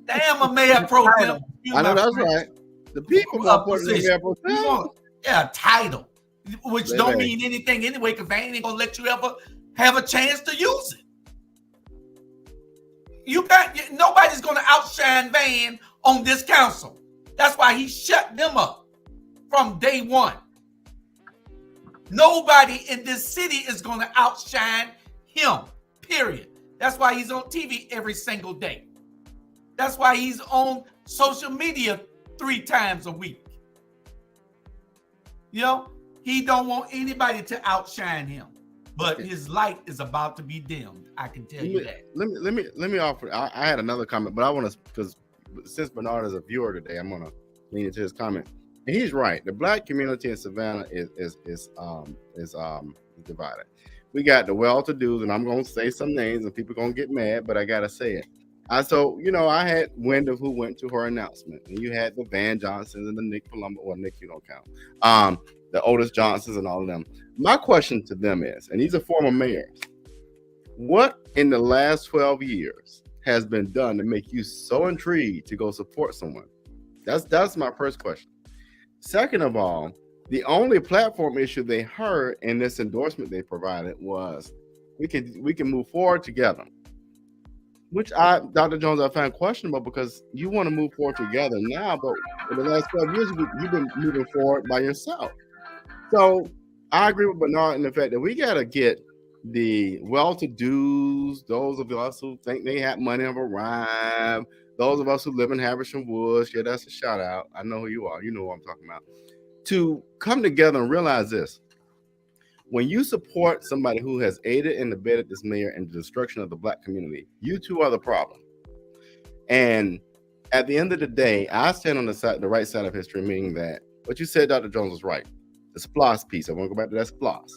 damn, a mayor pro tem. I know that's right. The people going to put in the mayor pro tem. Yeah, title, which don't mean anything anyway, because they ain't going to let you ever have a chance to use it. Nobody's going to outshine Van on this council. That's why he shut them up from day one. Nobody in this city is going to outshine him, period. That's why he's on TV every single day. That's why he's on social media 3 times a week. You know, he don't want anybody to outshine him, but his light is about to be dimmed. I can tell you that. Let me offer. I had another comment, but I want to, because since Bernard is a viewer today, I'm going to lean into his comment. And he's right. The Black community in Savannah is divided. We got the well-to-dos, and I'm going to say some names, and people are going to get mad, but I got to say it. I had wind of who went to her announcement, and you had the Van Johnsons and the Nick Palumbo. Well, Nick, you don't count. The Otis Johnsons and all of them. My question to them is, and these are former mayors, what in the last 12 years has been done to make you so intrigued to go support someone? That's my first question. Second of all, the only platform issue they heard in this endorsement they provided was we can move forward together, which Dr. Jones, I find questionable, because you want to move forward together now, but in the last 12 years, you've been moving forward by yourself. So I agree with Bernard in the fact that we got to get the well-to-dos, those of us who think they have money of a rhyme, those of us who live in Haversham Woods, yeah, that's a shout out. I know who you are. You know what I'm talking about. To come together and realize this. When you support somebody who has aided and abetted this mayor in the destruction of the Black community, you two are the problem. And at the end of the day, I stand on the right side of history, meaning that what you said, Dr. Jones, was right. The SPLOS piece, I want to go back to that SPLOS.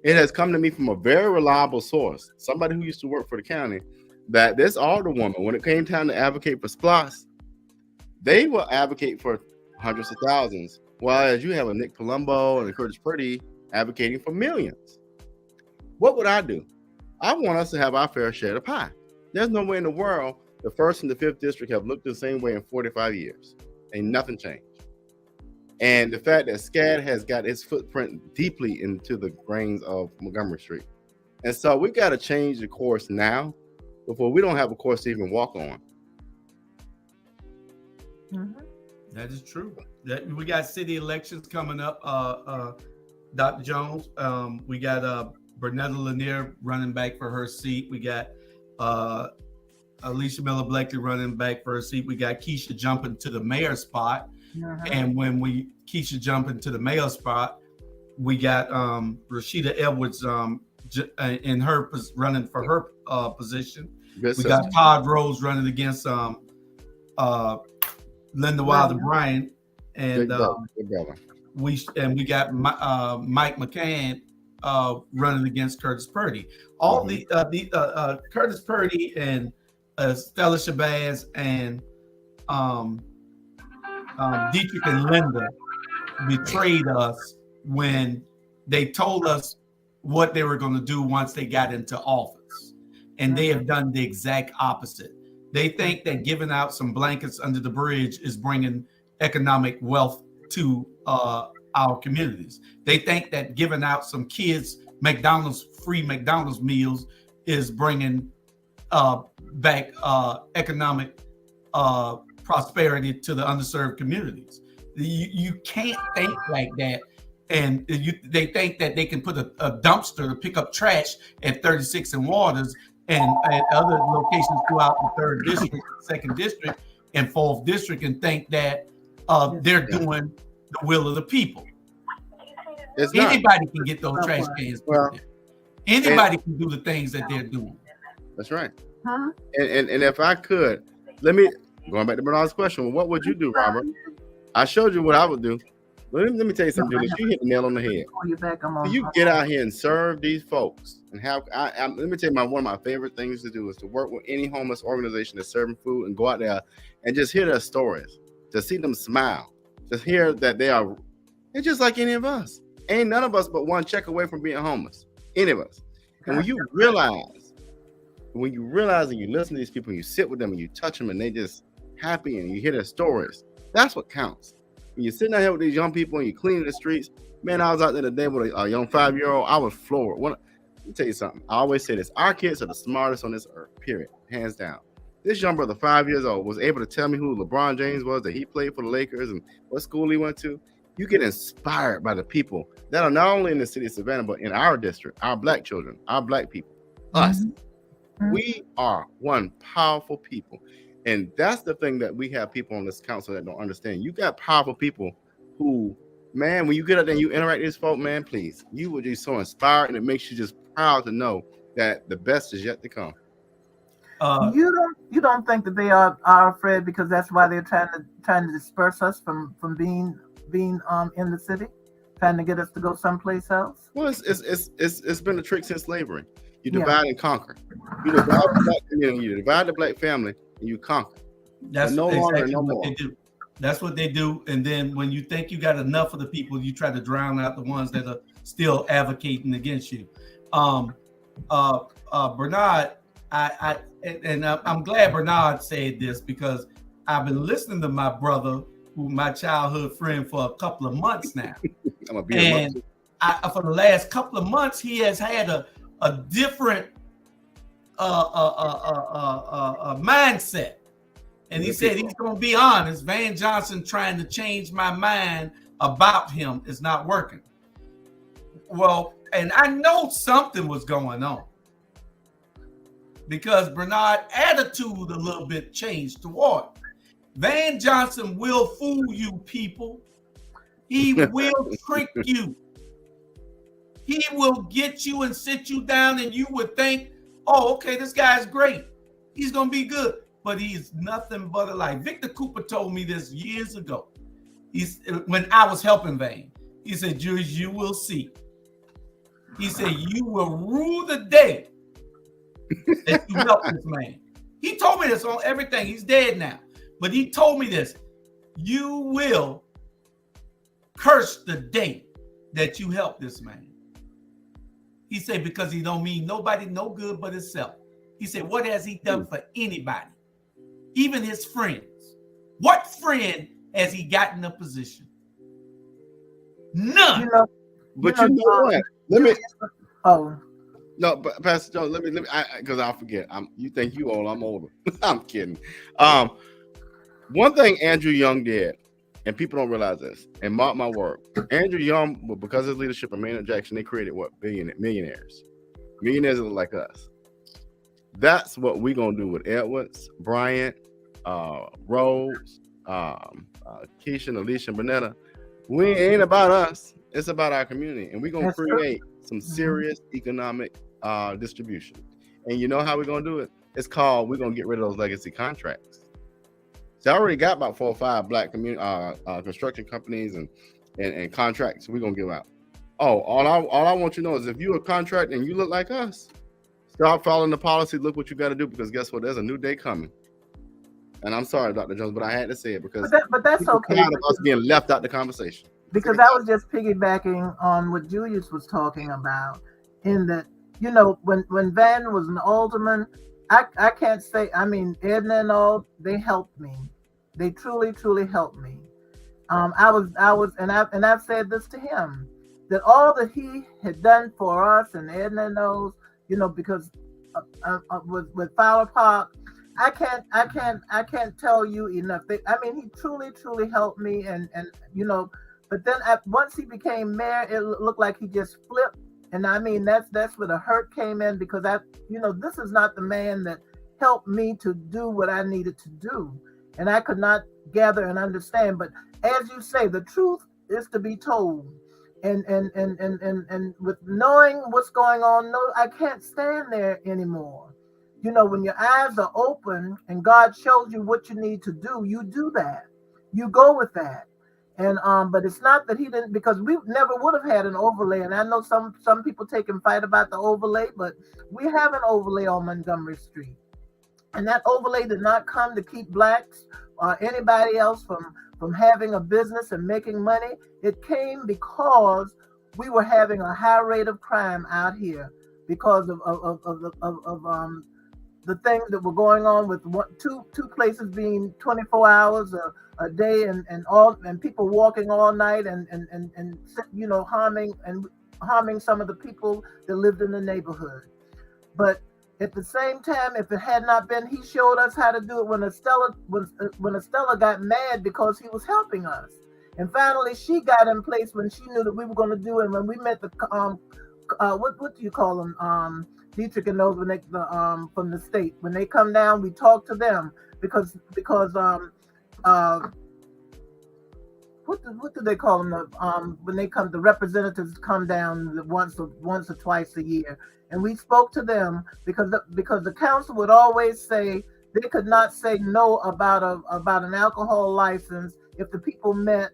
It has come to me from a very reliable source, somebody who used to work for the county, that this alderwoman, when it came time to advocate for SPLOS, they will advocate for hundreds of thousands, while you have a Nick Palumbo and a Curtis Purdy advocating for millions. What would I do? I want us to have our fair share of the pie. There's no way in the world the 1st and the 5th district have looked the same way in 45 years. Ain't nothing changed. And the fact that SCAD has got its footprint deeply into the grains of Montgomery Street. And so we got to change the course now before we don't have a course to even walk on. That is true. We got city elections coming up, Dr. Jones. We got Bernetta Lanier running back for her seat. We got Alicia Miller Blakely running back for her seat. We got Keisha jumping to the mayor spot. And when Keisha jump into the mayor spot, we got Rashida Edwards in her running for her position. We got Todd Rose running against Linda Wilder Bryant, and we got Mike McCann running against Curtis Purdy. All the Curtis Purdy and Stella Shabazz and Dietrich and Linda betrayed us when they told us what they were going to do once they got into office, and they have done the exact opposite. They think that giving out some blankets under the bridge is bringing economic wealth to our communities. They think that giving out some kids free McDonald's meals is bringing back economic prosperity to the underserved communities. You can't think like that. And they think that they can put a dumpster to pick up trash at 36 and Waters and at other locations throughout the 3rd district, 2nd district, and 4th district, and think that they're doing the will of the people. Anybody can get those trash cans. Anybody can do the things that they're doing. That's right. And if I could, going back to Bernard's question, what would you do, Robert? I showed you what I would do. Let me tell you something, Julius. You hit the nail on the head. You get out here and serve these folks, and let me tell you, one of my favorite things to do is to work with any homeless organization that's serving food and go out there and just hear their stories, to see them smile, to hear that they are They're just like any of us. Ain't none of us but one check away from being homeless. Any of us. And when you realize and you listen to these people, and you sit with them and you touch them and they just happy and you hear their stories, that's what counts. When you're sitting out here with these young people and you're cleaning the streets, man, I was out there today with a young 5-year-old. I was floored. Let me tell you something. I always say this. Our kids are the smartest on this earth, period. Hands down. This young brother, 5 years old, was able to tell me who LeBron James was, that he played for the Lakers and what school he went to. You get inspired by the people that are not only in the city of Savannah, but in our district, our black children, our black people, us. We are one powerful people. And that's the thing that we have people on this council that don't understand. You got powerful people who, man, when you get up there and you interact with these folk, man, please, you would be so inspired, and it makes you just proud to know that the best is yet to come. You don't think that they are afraid because that's why they're trying to disperse us from being in the city, trying to get us to go someplace else? Well, it's been a trick since slavery. You divide and conquer. You divide the black community, you divide the black family, and you conquer. That's exactly what they do. That's what they do. And then when you think you got enough of the people, you try to drown out the ones that are still advocating against you. Bernard, I'm glad Bernard said this, because I've been listening to my brother, who my childhood friend, for a couple of months now. And for the last couple of months, he has had a different mindset. And he said he's going to be honest. Van Johnson trying to change my mind about him is not working. Well, and I know something was going on, because Bernard's attitude a little bit changed toward Van Johnson. Will fool you people. He will trick you. He will get you and sit you down, and you would think, oh, okay, this guy's great. He's going to be good. But he's nothing but a lie. Victor Cooper told me this years ago. When I was helping Van, he said, Julius, you will see. He said, you will rue the day that you help this man. He told me this on everything. He's dead now. But he told me this. You will curse the day that you help this man. He said, because he don't mean nobody no good but himself. He said, what has he done for anybody? Even his friends. What friend has he gotten in a position? None. But you know what? Let me. Oh. No, but Pastor Jones, let me, because I'll forget. You think you old? I'm older. I'm kidding. One thing Andrew Young did, and people don't realize this, and mark my word, Andrew Young, because of his leadership of Maynard Jackson, they created what? Millionaires. Millionaires that look like us. That's what we're gonna do with Edwards, Bryant, Rose, Keisha, Alicia, and Bernetta. We ain't about us. It's about our community, and we're gonna create some serious economic distribution. And you know how we're gonna do it? It's called, we're gonna get rid of those legacy contracts. So I already got about 4 or 5 black community construction companies and contracts we're gonna give out. Oh, all I want you to know is if you're a contractor and you look like us, start following the policy. Look what you got to do, because guess what? There's a new day coming. And I'm sorry, Dr. Jones, but I had to say it because but that's okay. Tired of us being left out the conversation. Because I was just piggybacking on what Julius was talking about, in that, you know, when Van was an alderman, I can't say, I mean, Edna and all, they helped me. They truly, truly helped me. I've said this to him, that all that he had done for us, and Edna knows, you know, because with Fowler Park, I can't tell you enough. I mean, he truly, truly helped me, and you know. But then once he became mayor, it looked like he just flipped. And I mean, that's where the hurt came in, because this is not the man that helped me to do what I needed to do, and I could not gather and understand. But as you say, the truth is to be told. And with knowing what's going on, no, I can't stand there anymore. You know, when your eyes are open and God shows you what you need to do, you do that. You go with that. And but it's not that he didn't, because we never would have had an overlay. And I know some people take and fight about the overlay, but we have an overlay on Montgomery Street. And that overlay did not come to keep blacks or anybody else from from having a business and making money. It came because we were having a high rate of crime out here because of the things that were going on with two places being 24 hours a day, and people walking all night and harming some of the people that lived in the neighborhood. But at the same time, if it had not been, he showed us how to do it when Estella got mad because he was helping us. And finally, she got in place when she knew that we were going to do it. And when we met the what do you call them? Dietrich and those from the state, when they come down, we talk to them because what do they call them? When they come, the representatives come down once or twice a year, and we spoke to them because the council would always say they could not say no about an alcohol license if the people met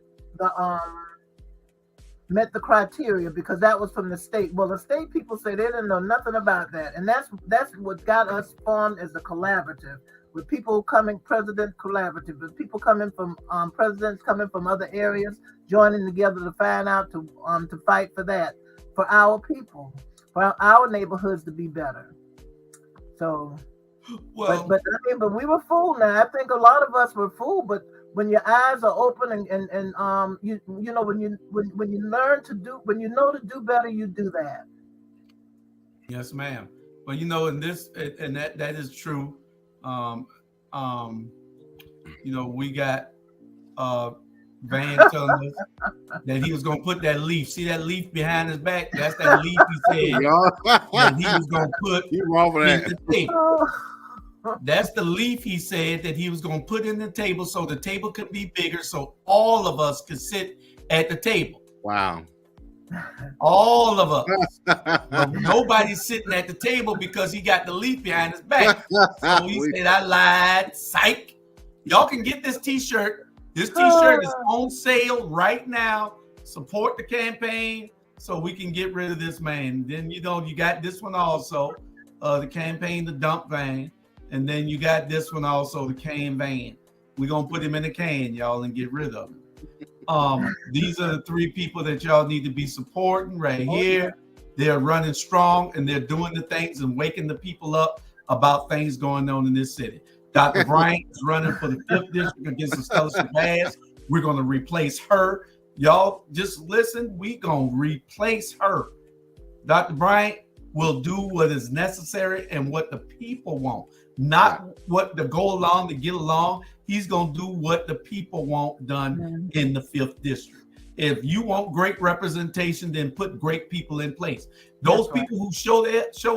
the criteria, because that was from the state. Well, the state people say they didn't know nothing about that, and that's what got us formed as a collaborative, with people coming, president collaborative, with people coming from presidents coming from other areas, joining together to find out to fight for that, for our people, for our neighborhoods to be better. So, well, but we were fooled. Now I think a lot of us were fooled, but when your eyes are open and you know when you learn to do, when you know to do better, you do that. Yes, ma'am. Well, in this, and that is true. We got Van telling us that he was gonna put that leaf. See that leaf behind his back? That's that leaf he said that he was gonna put in the table. That's the leaf he said that he was going to put in the table so the table could be bigger so all of us could sit at the table. Wow. All of us. But nobody's sitting at the table because he got the leaf behind his back. So he said, I lied. Psych. Y'all can get this t-shirt. This t-shirt is on sale right now. Support the campaign so we can get rid of this man. Then, you got this one also, the campaign, the dump van. And then you got this one also, the cane van. We're going to put him in the can, y'all, and get rid of him. These are the three people that y'all need to be supporting right here. They're running strong, and they're doing the things and waking the people up about things going on in this city. Dr. Bryant is running for the 5th district against Estella Shabazz. We're going to replace her. Y'all just listen. We're going to replace her. Dr. Bryant will do what is necessary and what the people want. Not what to go along to get along. He's going to do what the people want done in the 5th district. If you want great representation, then put great people in place. Those people who show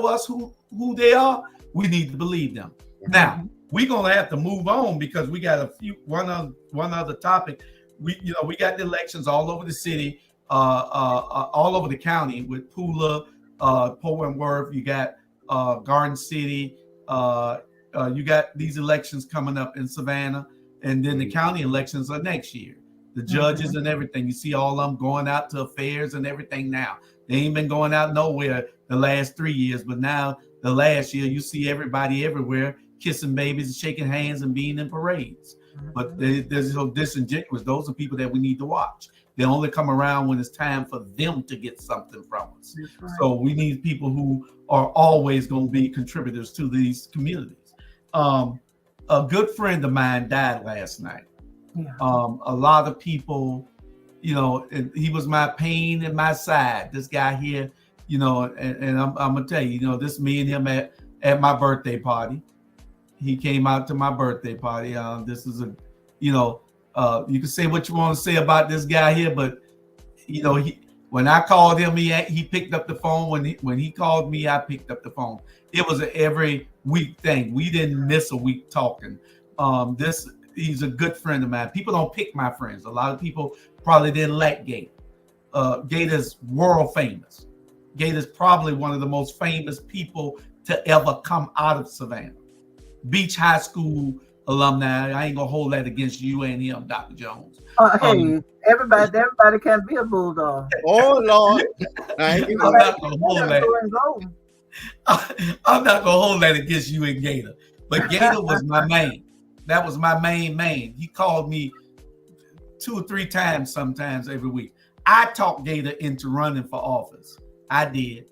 us who they are, we need to believe them. Now, we're going to have to move on because we got one other topic. We got the elections all over the city, all over the county with Pula, Poe and Worth. You got Garden City. You got these elections coming up in Savannah, and then the county elections are next year. The judges and everything. You see all of them going out to affairs and everything now. They ain't been going out nowhere the last 3 years, but now the last year you see everybody everywhere kissing babies and shaking hands and being in parades. But they're so disingenuous. Those are people that we need to watch. They only come around when it's time for them to get something from us. Right. So we need people who are always going to be contributors to these communities. A good friend of mine died last night. Yeah. A lot of people, he was my pain in my side. This guy here, and I'm gonna tell you, this me and him at my birthday party. He came out to my birthday party. This is you can say what you want to say about this guy here, but when I called him, he picked up the phone. When he called me, I picked up the phone. It was an every week thing. We didn't miss a week talking. He's a good friend of mine. People don't pick my friends. A lot of people probably didn't like Gator. Gator's world famous. Gator's probably one of the most famous people to ever come out of Savannah. Beach High School alumni. I ain't gonna hold that against you and him, Dr. Jones. Hey, everybody can't be a bulldog. Oh Lord, I'm not gonna hold that. I'm not gonna hold that against you and Gator. But Gator was my man. That was my main. He called me 2 or 3 times sometimes every week. I talked Gator into running for office. I did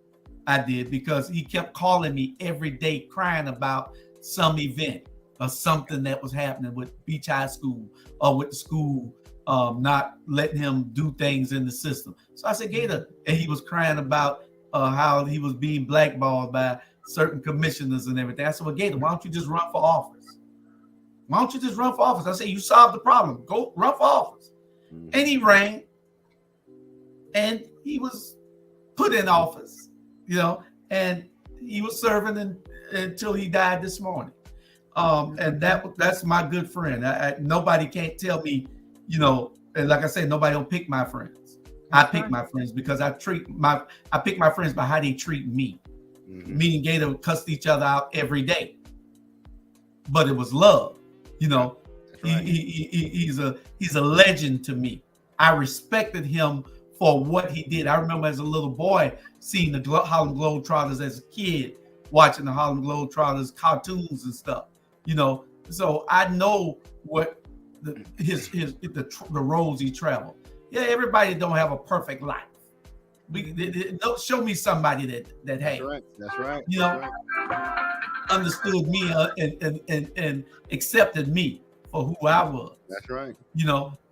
because he kept calling me every day crying about some event or something that was happening with Beach High School or with the school not letting him do things in the system. So I said, Gator, and he was crying about how he was being blackballed by certain commissioners and everything. I said, well, Gator, why don't you just run for office? Why don't you just run for office? I said, you solved the problem. Go run for office. And he ran, and he was put in office, and he was serving until he died this morning. And that's my good friend. Nobody can't tell me, and like I said, nobody don't pick my friends. I pick my friends because I pick my friends by how they treat me. Mm-hmm. Me and Gator cussed each other out every day, but it was love. Right. He's a legend to me. I respected him for what he did. I remember as a little boy seeing the Harlem Globetrotters as a kid, watching the Harlem Globetrotters cartoons and stuff. So I know what the roads he traveled. Yeah, everybody don't have a perfect life. Show me somebody that hey, that's right. Understood me and accepted me for who I was. That's right.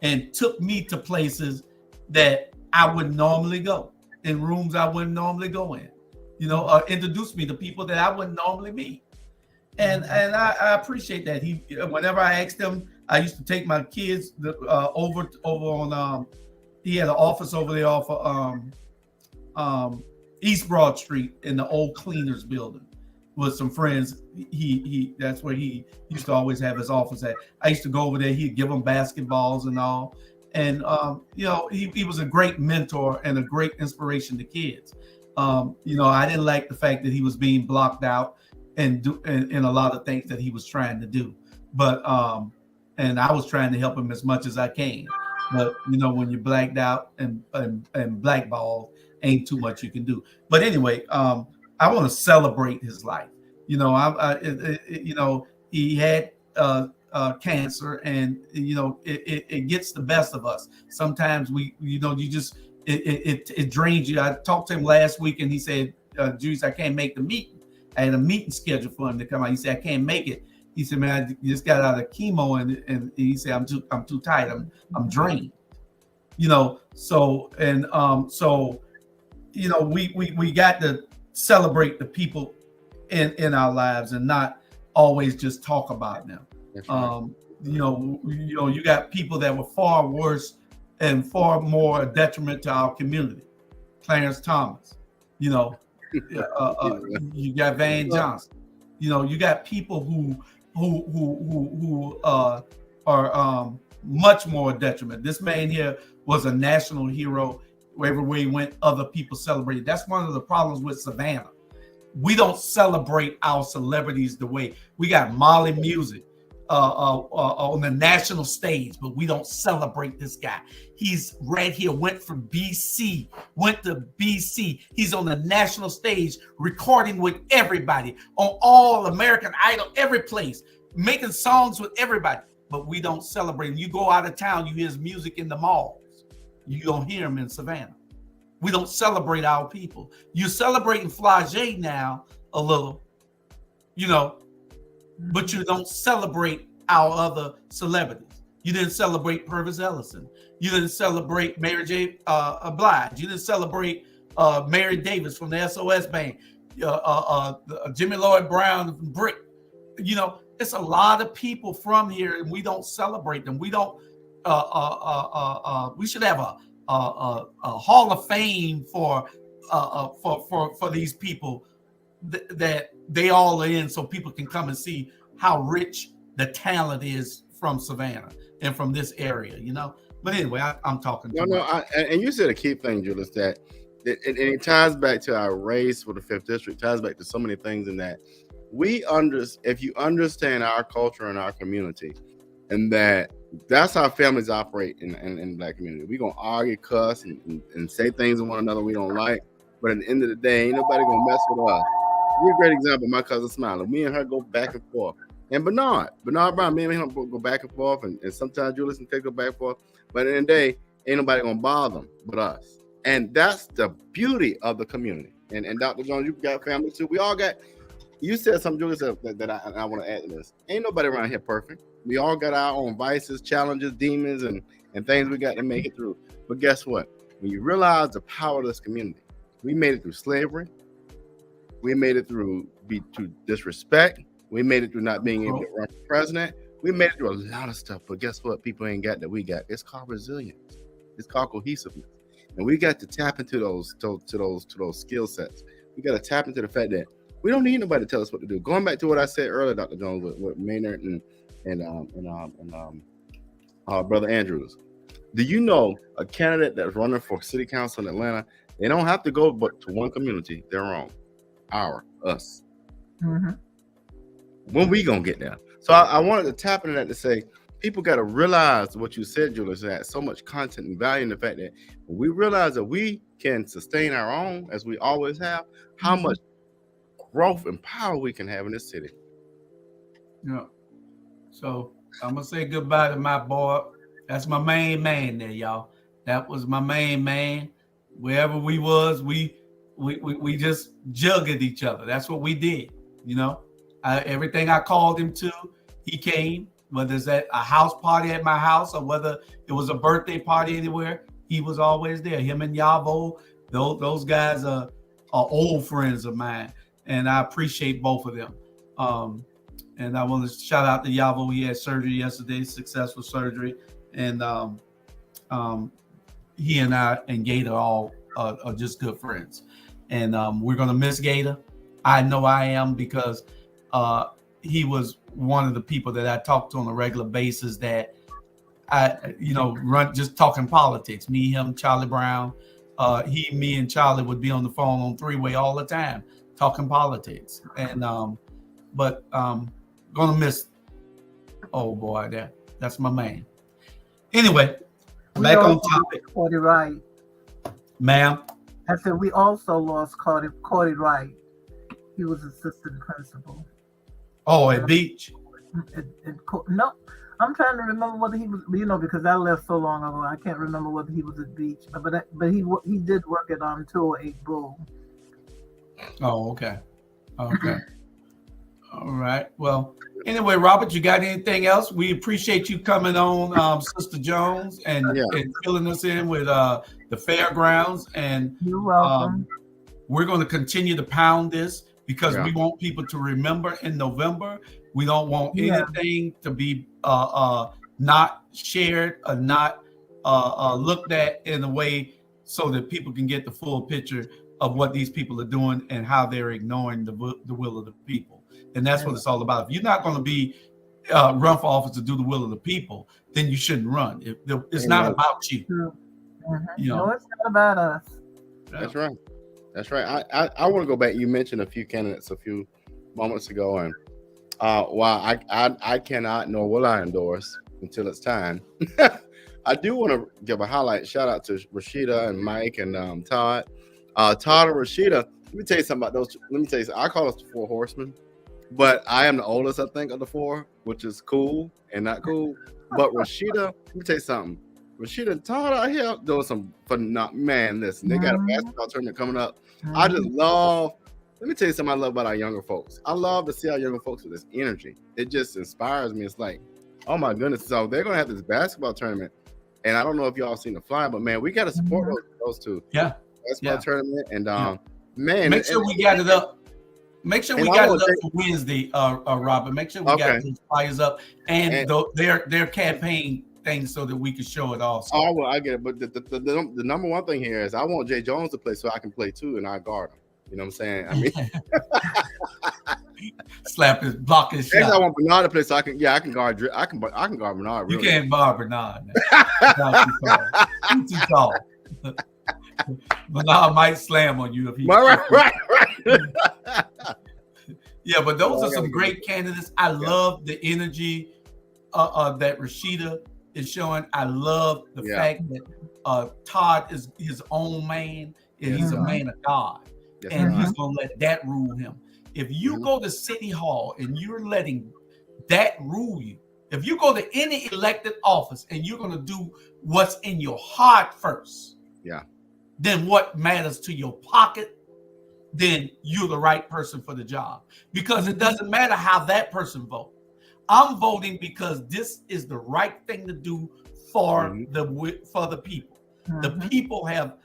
And took me to places that I wouldn't normally go, in rooms I wouldn't normally go in. Introduced me to people that I wouldn't normally meet. And I appreciate that. Whenever I asked him, I used to take my kids over on he had an office over there off of East Broad Street in the old cleaners building with some friends. He that's where he used to always have his office at. I used to go over there. He'd give them basketballs and all. And he was a great mentor and a great inspiration to kids. I didn't like the fact that he was being blocked out and a lot of things that he was trying to do. But and I was trying to help him as much as I can. But when you're blacked out and blackballed, ain't too much you can do. But anyway, I want to celebrate his life. He had cancer, and it gets the best of us. Sometimes it drains you. I talked to him last week, and he said, "Juice, I can't make the meeting. I had a meeting scheduled for him to come out." He said, "I can't make it." He said, "Man, I just got out of chemo, and he said, I'm too tired. I'm drained." We got to celebrate the people in our lives and not always just talk about them. Right. You got people that were far worse and far more detriment to our community. Clarence Thomas, you got Van Johnson, you got people who are much more detriment. This man here was a national hero. Wherever he went, other people celebrated. That's one of the problems with Savannah. We don't celebrate our celebrities the way we got Molly Music on the national stage, but we don't celebrate this guy. He's right here, went to BC. He's on the national stage recording with everybody on All American Idol, every place, making songs with everybody, but we don't celebrate him. You go out of town, you hear his music in the malls. You don't hear him in Savannah. We don't celebrate our people. You're celebrating Flagey now a little, but you don't celebrate our other celebrities. You didn't celebrate Purvis Ellison. You didn't celebrate Mary J. Blige. You didn't celebrate Mary Davis from the SOS Band. Jimmy Lloyd Brown from Brick. It's a lot of people from here, and we don't celebrate them. We don't. We should have a Hall of Fame for these people that they all are in, so people can come and see how rich the talent is from Savannah and from this area. But anyway, I'm talking. And you said a key thing, Julius, that it ties back to our race with the 5th District. Ties back to so many things in that if you understand our culture and our community, and that's how families operate in Black community. We're going to argue, cuss, and say things to one another we don't like. But at the end of the day, ain't nobody going to mess with us. You're a great example. My cousin Smiley. Me and her go back and forth. And Bernard Brown, me and him go back and forth, and sometimes Julius and Ted go back and forth. But in the day, ain't nobody gonna bother them but us. And that's the beauty of the community. And Dr. Jones, you got family too. We all got. You said something, Julius, that I want to add to this. Ain't nobody around here perfect. We all got our own vices, challenges, demons, and things we got to make it through. But guess what? When you realize the power of this community, we made it through slavery. We made it through disrespect. We made it through not being able to run for president. We made it through a lot of stuff. But guess what? People ain't got that we got. It's called resilience. It's called cohesiveness. And we got to tap into those skill sets. We got to tap into the fact that we don't need nobody to tell us what to do. Going back to what I said earlier, Dr. Jones, with Maynard and Brother Andrews. Do you know a candidate that's running for city council in Atlanta? They don't have to go but to one community. They're wrong. Us. Mm-hmm. When we gonna get there? So I wanted to tap into that to say people got to realize what you said, Julius. That so much content and value in the fact that when we realize that we can sustain our own, as we always have, how much growth and power we can have in this city. Yeah. So I'm gonna say goodbye to my boy. That's my main man there, y'all. That was my main man. Wherever we was, we just jugged each other. That's what we did. You know, everything I called him to, he came. Whether it's at a house party at my house or whether it was a birthday party anywhere, he was always there. Him and Yavo, those guys are old friends of mine, and I appreciate both of them. And I want to shout out to Yavo. He had surgery yesterday, successful surgery, and he and I and Gator all are just good friends. And we're gonna miss Gator. I know I am, because he was one of the people that I talked to on a regular basis that run just talking politics. Me, him, Charlie Brown. Me and Charlie would be on the phone on three-way all the time talking politics. And gonna miss old boy there. That's my man. Anyway, back on topic. Cordy Wright. Ma'am? I said we also lost Cordy Wright. He was assistant principal. Oh, at Beach? No, I'm trying to remember whether he was, because I left so long ago, I can't remember whether he was at Beach, but he did work at 208 Bull. Oh, okay. All right. Well, anyway, Robert, you got anything else? We appreciate you coming on, Sister Jones, and filling us in with the Fairgrounds. And you're welcome. We're going to continue to pound this because we want people to remember in November. We don't want anything to be not shared or not looked at in a way so that people can get the full picture of what these people are doing and how they're ignoring the will of the people. And that's what it's all about. If you're not going to be run for office to do the will of the people, then you shouldn't run. It's not about you. No, it's not about us. That's right. That's right. I want to go back. You mentioned a few candidates a few moments ago, and while I cannot nor will I endorse until it's time, I do want to give a shout out to Rashida and Mike and Todd. Todd and Rashida, let me tell you something about those. Let me tell you something. I call us the Four Horsemen, but I am the oldest, I think, of the four, which is cool and not cool. But Rashida, let me tell you something. Rashida and Todd out here doing some man. Listen, they got a basketball tournament coming up. I just love. Let me tell you something I love about our younger folks. I love to see our younger folks with this energy. It just inspires me. It's like, oh my goodness. So they're gonna have this basketball tournament, and I don't know if y'all seen the flyer, but man, we got to support those two. Yeah. Basketball tournament, and man, make sure we got it up. Make sure we got it up for Wednesday, Robert. Make sure we got these flyers up and their campaign things so that we can show it also. Oh, well, I get it. But the number one thing here is I want Jay Jones to play so I can play too, and I guard him. You know what I'm saying? I mean, block his shot. I want Bernard to play so I can guard. I can guard Bernard. Really. You can't guard Bernard. He's too tall. Bernard might slam on you if he. Right. Yeah, but those are some great candidates. I love the energy that Rashida is showing. I love the fact that Todd is his own man, and he's a man of God, and he's gonna let that rule him. If you go to City Hall and you're letting that rule you. If you go to any elected office and you're going to do what's in your heart first, then what matters to your pocket, then you're the right person for the job. Because it doesn't matter how that person votes. I'm voting because this is the right thing to do for the people. The people have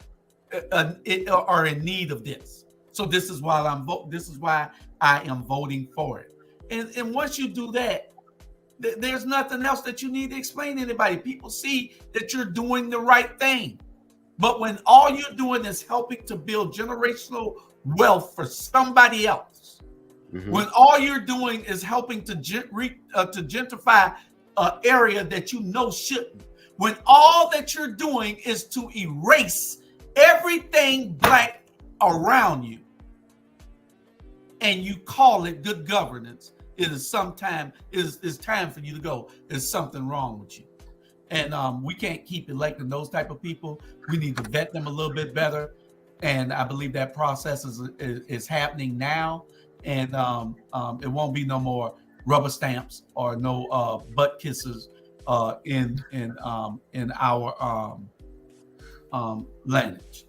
are in need of this. So this is why This is why I am voting for it. And once you do that, there's nothing else that you need to explain to anybody. People see that you're doing the right thing. But when all you're doing is helping to build generational wealth for somebody else, when all you're doing is helping to gentrify an area that you know shouldn't, when all that you're doing is to erase everything black around you, and you call it good governance, it is time for you to go. There's something wrong with you. And we can't keep electing those type of people. We need to vet them a little bit better. And I believe that process is happening now. And it won't be no more rubber stamps or no butt kisses in our lineage.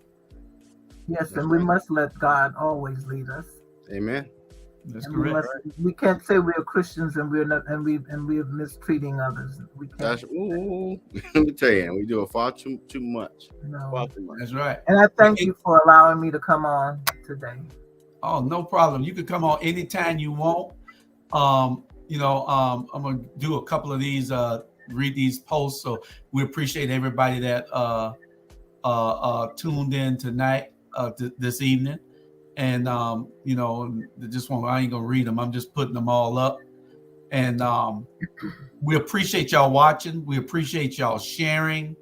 Yes, and we must let God always lead us. Amen. That's correct. We can't say we're Christians and we're not, and we're mistreating others. We can't. Let me tell you, we do it far too much. No. Far too much. That's right. And I thank you for allowing me to come on today. Oh, no problem. You can come on anytime you want. I'm gonna do a couple of these, read these posts. So we appreciate everybody that tuned in tonight, this evening. And I ain't gonna read them. I'm just putting them all up. And we appreciate y'all watching. We appreciate y'all sharing.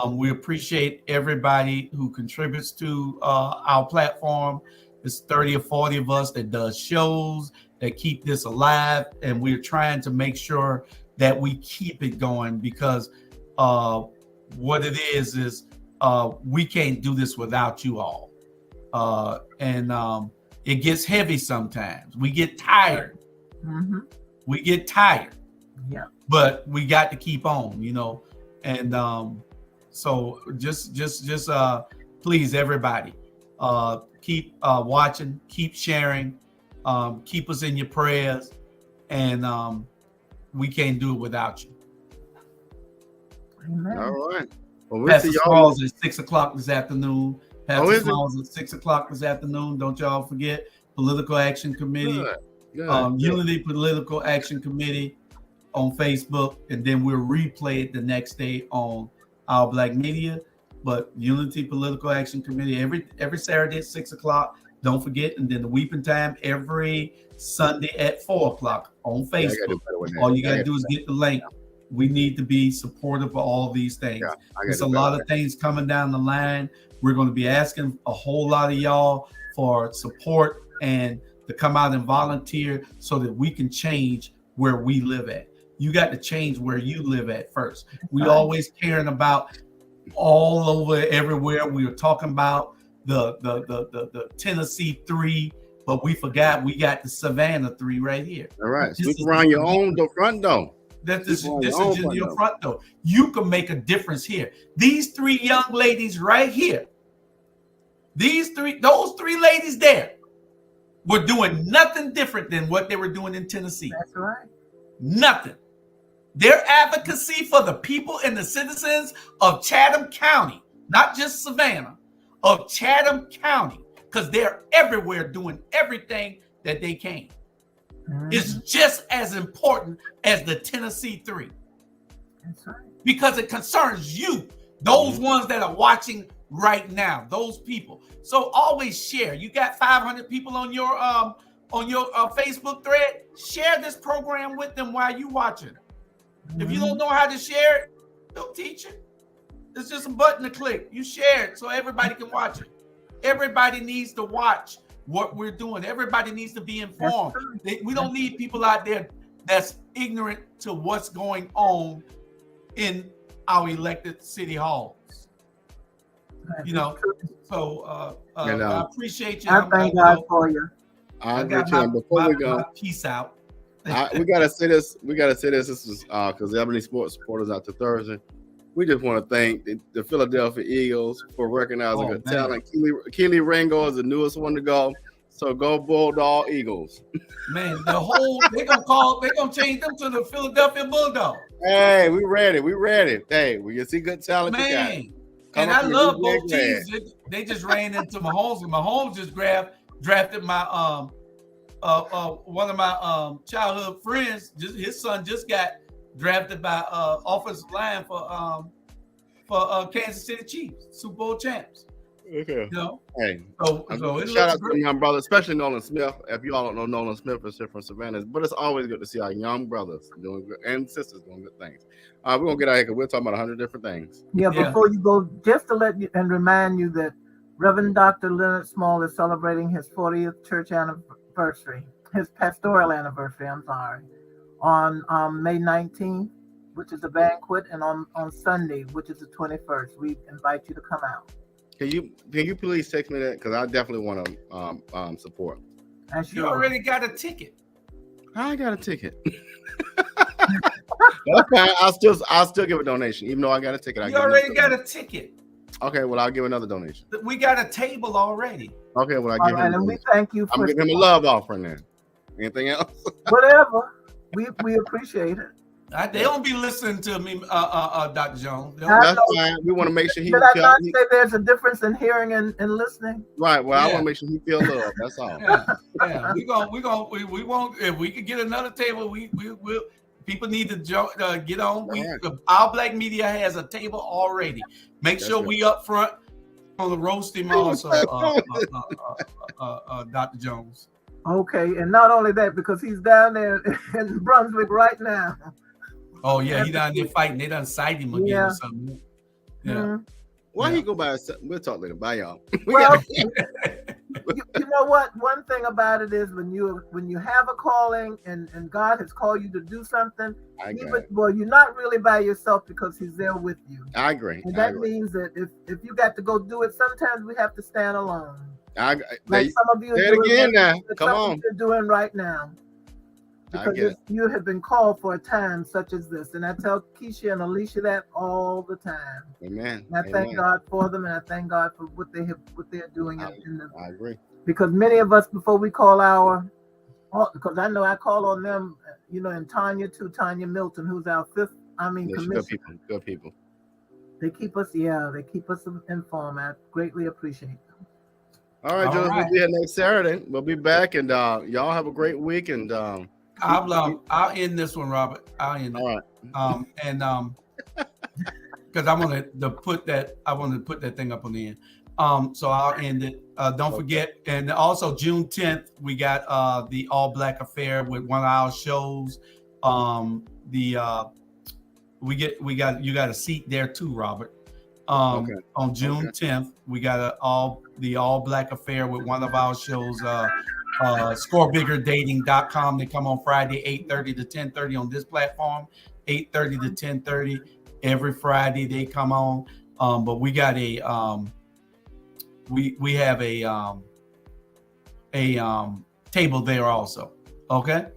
We appreciate everybody who contributes to our platform. It's 30 or 40 of us that does shows that keep this alive, and we're trying to make sure that we keep it going, because what it is we can't do this without you all. And it gets heavy sometimes. We get tired. We get tired. Yeah. But we got to keep on, And so just please, everybody, keep watching, keep sharing, keep us in your prayers, and we can't do it without you. Amen. All right. Well, Pastor Smalls at 6:00 this afternoon. Pastor Smalls at 6:00 this afternoon. Don't y'all forget Political Action Committee, Unity Political Action Committee on Facebook, and then we'll replay it the next day on Our Black Media. But Unity Political Action Committee every Saturday at 6:00. Don't forget, and then the Weeping Time every Sunday at 4:00 on Facebook. All you gotta do is get the link. We need to be supportive of all these things. There's a lot of things coming down the line. We're going to be asking a whole lot of y'all for support and to come out and volunteer so that we can change where we live at. You got to change where you live at first. We always caring about all over everywhere. We were talking about the Tennessee 3, but we forgot we got the Savannah 3 right here. All right. Sweep around your own front door. This is in your front door. You can make a difference here. These 3 young ladies right here, those 3 ladies there were doing nothing different than what they were doing in Tennessee. That's right. Nothing. Their advocacy for the people and the citizens of Chatham County, not just Savannah, of Chatham County, because they're everywhere doing everything that they can. It's just as important as the Tennessee 3. That's right. Because it concerns you, those ones that are watching right now, those people. So always share. You got 500 people on your Facebook thread. Share this program with them while you watching. If you don't know how to share it, don't teach it. It's just a button to click. You share it so everybody can watch it. Everybody needs to watch what we're doing. Everybody needs to be informed. We don't need people out there that's ignorant to what's going on in our elected city halls. So I appreciate you. I thank God for you. I'll get you before we go. Peace out. We gotta say this. This is because Ebony Sports supporters out to Thursday. We just want to thank the Philadelphia Eagles for recognizing good talent. Keely Ringo is the newest one to go. So go Bulldog Eagles. Man, they're gonna change them to the Philadelphia Bulldogs. Hey, we ready. Hey, when you see good talent, man. And I love both teams. They just ran into Mahomes. Mahomes just drafted my one of my childhood friends. His son just got drafted by offensive line for Kansas City Chiefs, Super Bowl champs. Okay. You know? Hey, so shout out to my young brother, especially Nolan Smith. If you all don't know, Nolan Smith is here from Savannah, but it's always good to see our young brothers doing good and sisters doing good things. We're gonna get out here because we're talking about 100 different things. Yeah, before you go, just to let you and remind you that Reverend Dr. Leonard Small is celebrating his 40th church anniversary, his pastoral anniversary, on May 19th, which is a banquet, and on Sunday, which is the 21st. We invite you to come out. Can you please text me that? Because I definitely want to support. You already got a ticket. I got a ticket. That's fine. I'll still give a donation, even though I got a ticket. You already got a ticket. Okay, well, I'll give another donation. We got a table already. Okay, well, I give him. And we thank you for. I'm giving him a love offering then. Anything else? Whatever. We appreciate it. They don't be listening to me, Dr. Jones. That's fine. We want to make sure he. Did I not say there's a difference in hearing and listening? Right. Well, I want to make sure he feel love. That's all. Yeah. We won't. If we could get another table, we will. People need to get on. Our Black Media has a table already. Make sure we up front on the roast him also, Dr. Jones. Okay, and not only that, because he's down there in Brunswick right now. Oh yeah, he down there fighting. They done cite him again or something. Yeah. Mm-hmm. Why he go by? We'll talk later. Bye, y'all. Well, you know what? One thing about it is when you have a calling and God has called you to do something, you're not really by yourself because He's there with you. I agree. And that means that if you got to go do it, sometimes we have to stand alone. Like some of you are doing again now. Come on. You're doing right now. Because you have been called for a time such as this. And I tell Keisha and Alicia that all the time. Amen. And I thank God for them, and I thank God for what they're doing. I agree. Because many of us, before we call because I know I call on them, and Tanya Milton, who's our fifth, commission. Good people. They keep us informed. I greatly appreciate them. All right, Joe, we'll be here next Saturday. We'll be back, and y'all have a great week. And I'll end this one, Robert. I'll end it. All right. And because I want to put that thing up on the end. So I'll end it. Don't forget, and also June 10th, we got the All Black Affair with one of our shows. You got a seat there too, Robert. On June 10th, we got the All Black Affair with one of our shows. ScoreBiggerDating.com. They come on Friday, 8:30 to 10:30 on this platform. 8:30 to 10:30 every Friday they come on. But we got we have a table there also. Okay.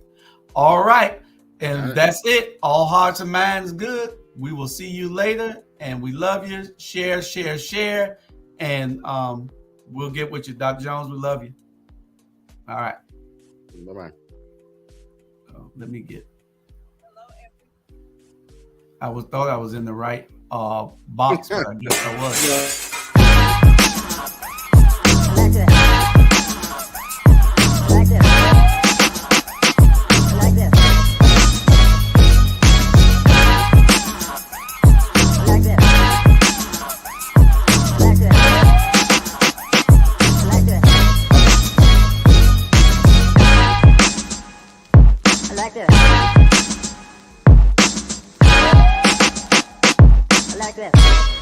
All right. And that's it. All hearts and minds good. We will see you later. And we love you. Share. And we'll get with you, Dr. Jones. We love you. All right. Bye-bye. Let me get. I thought I was in the right box, but I guess I was. Like this.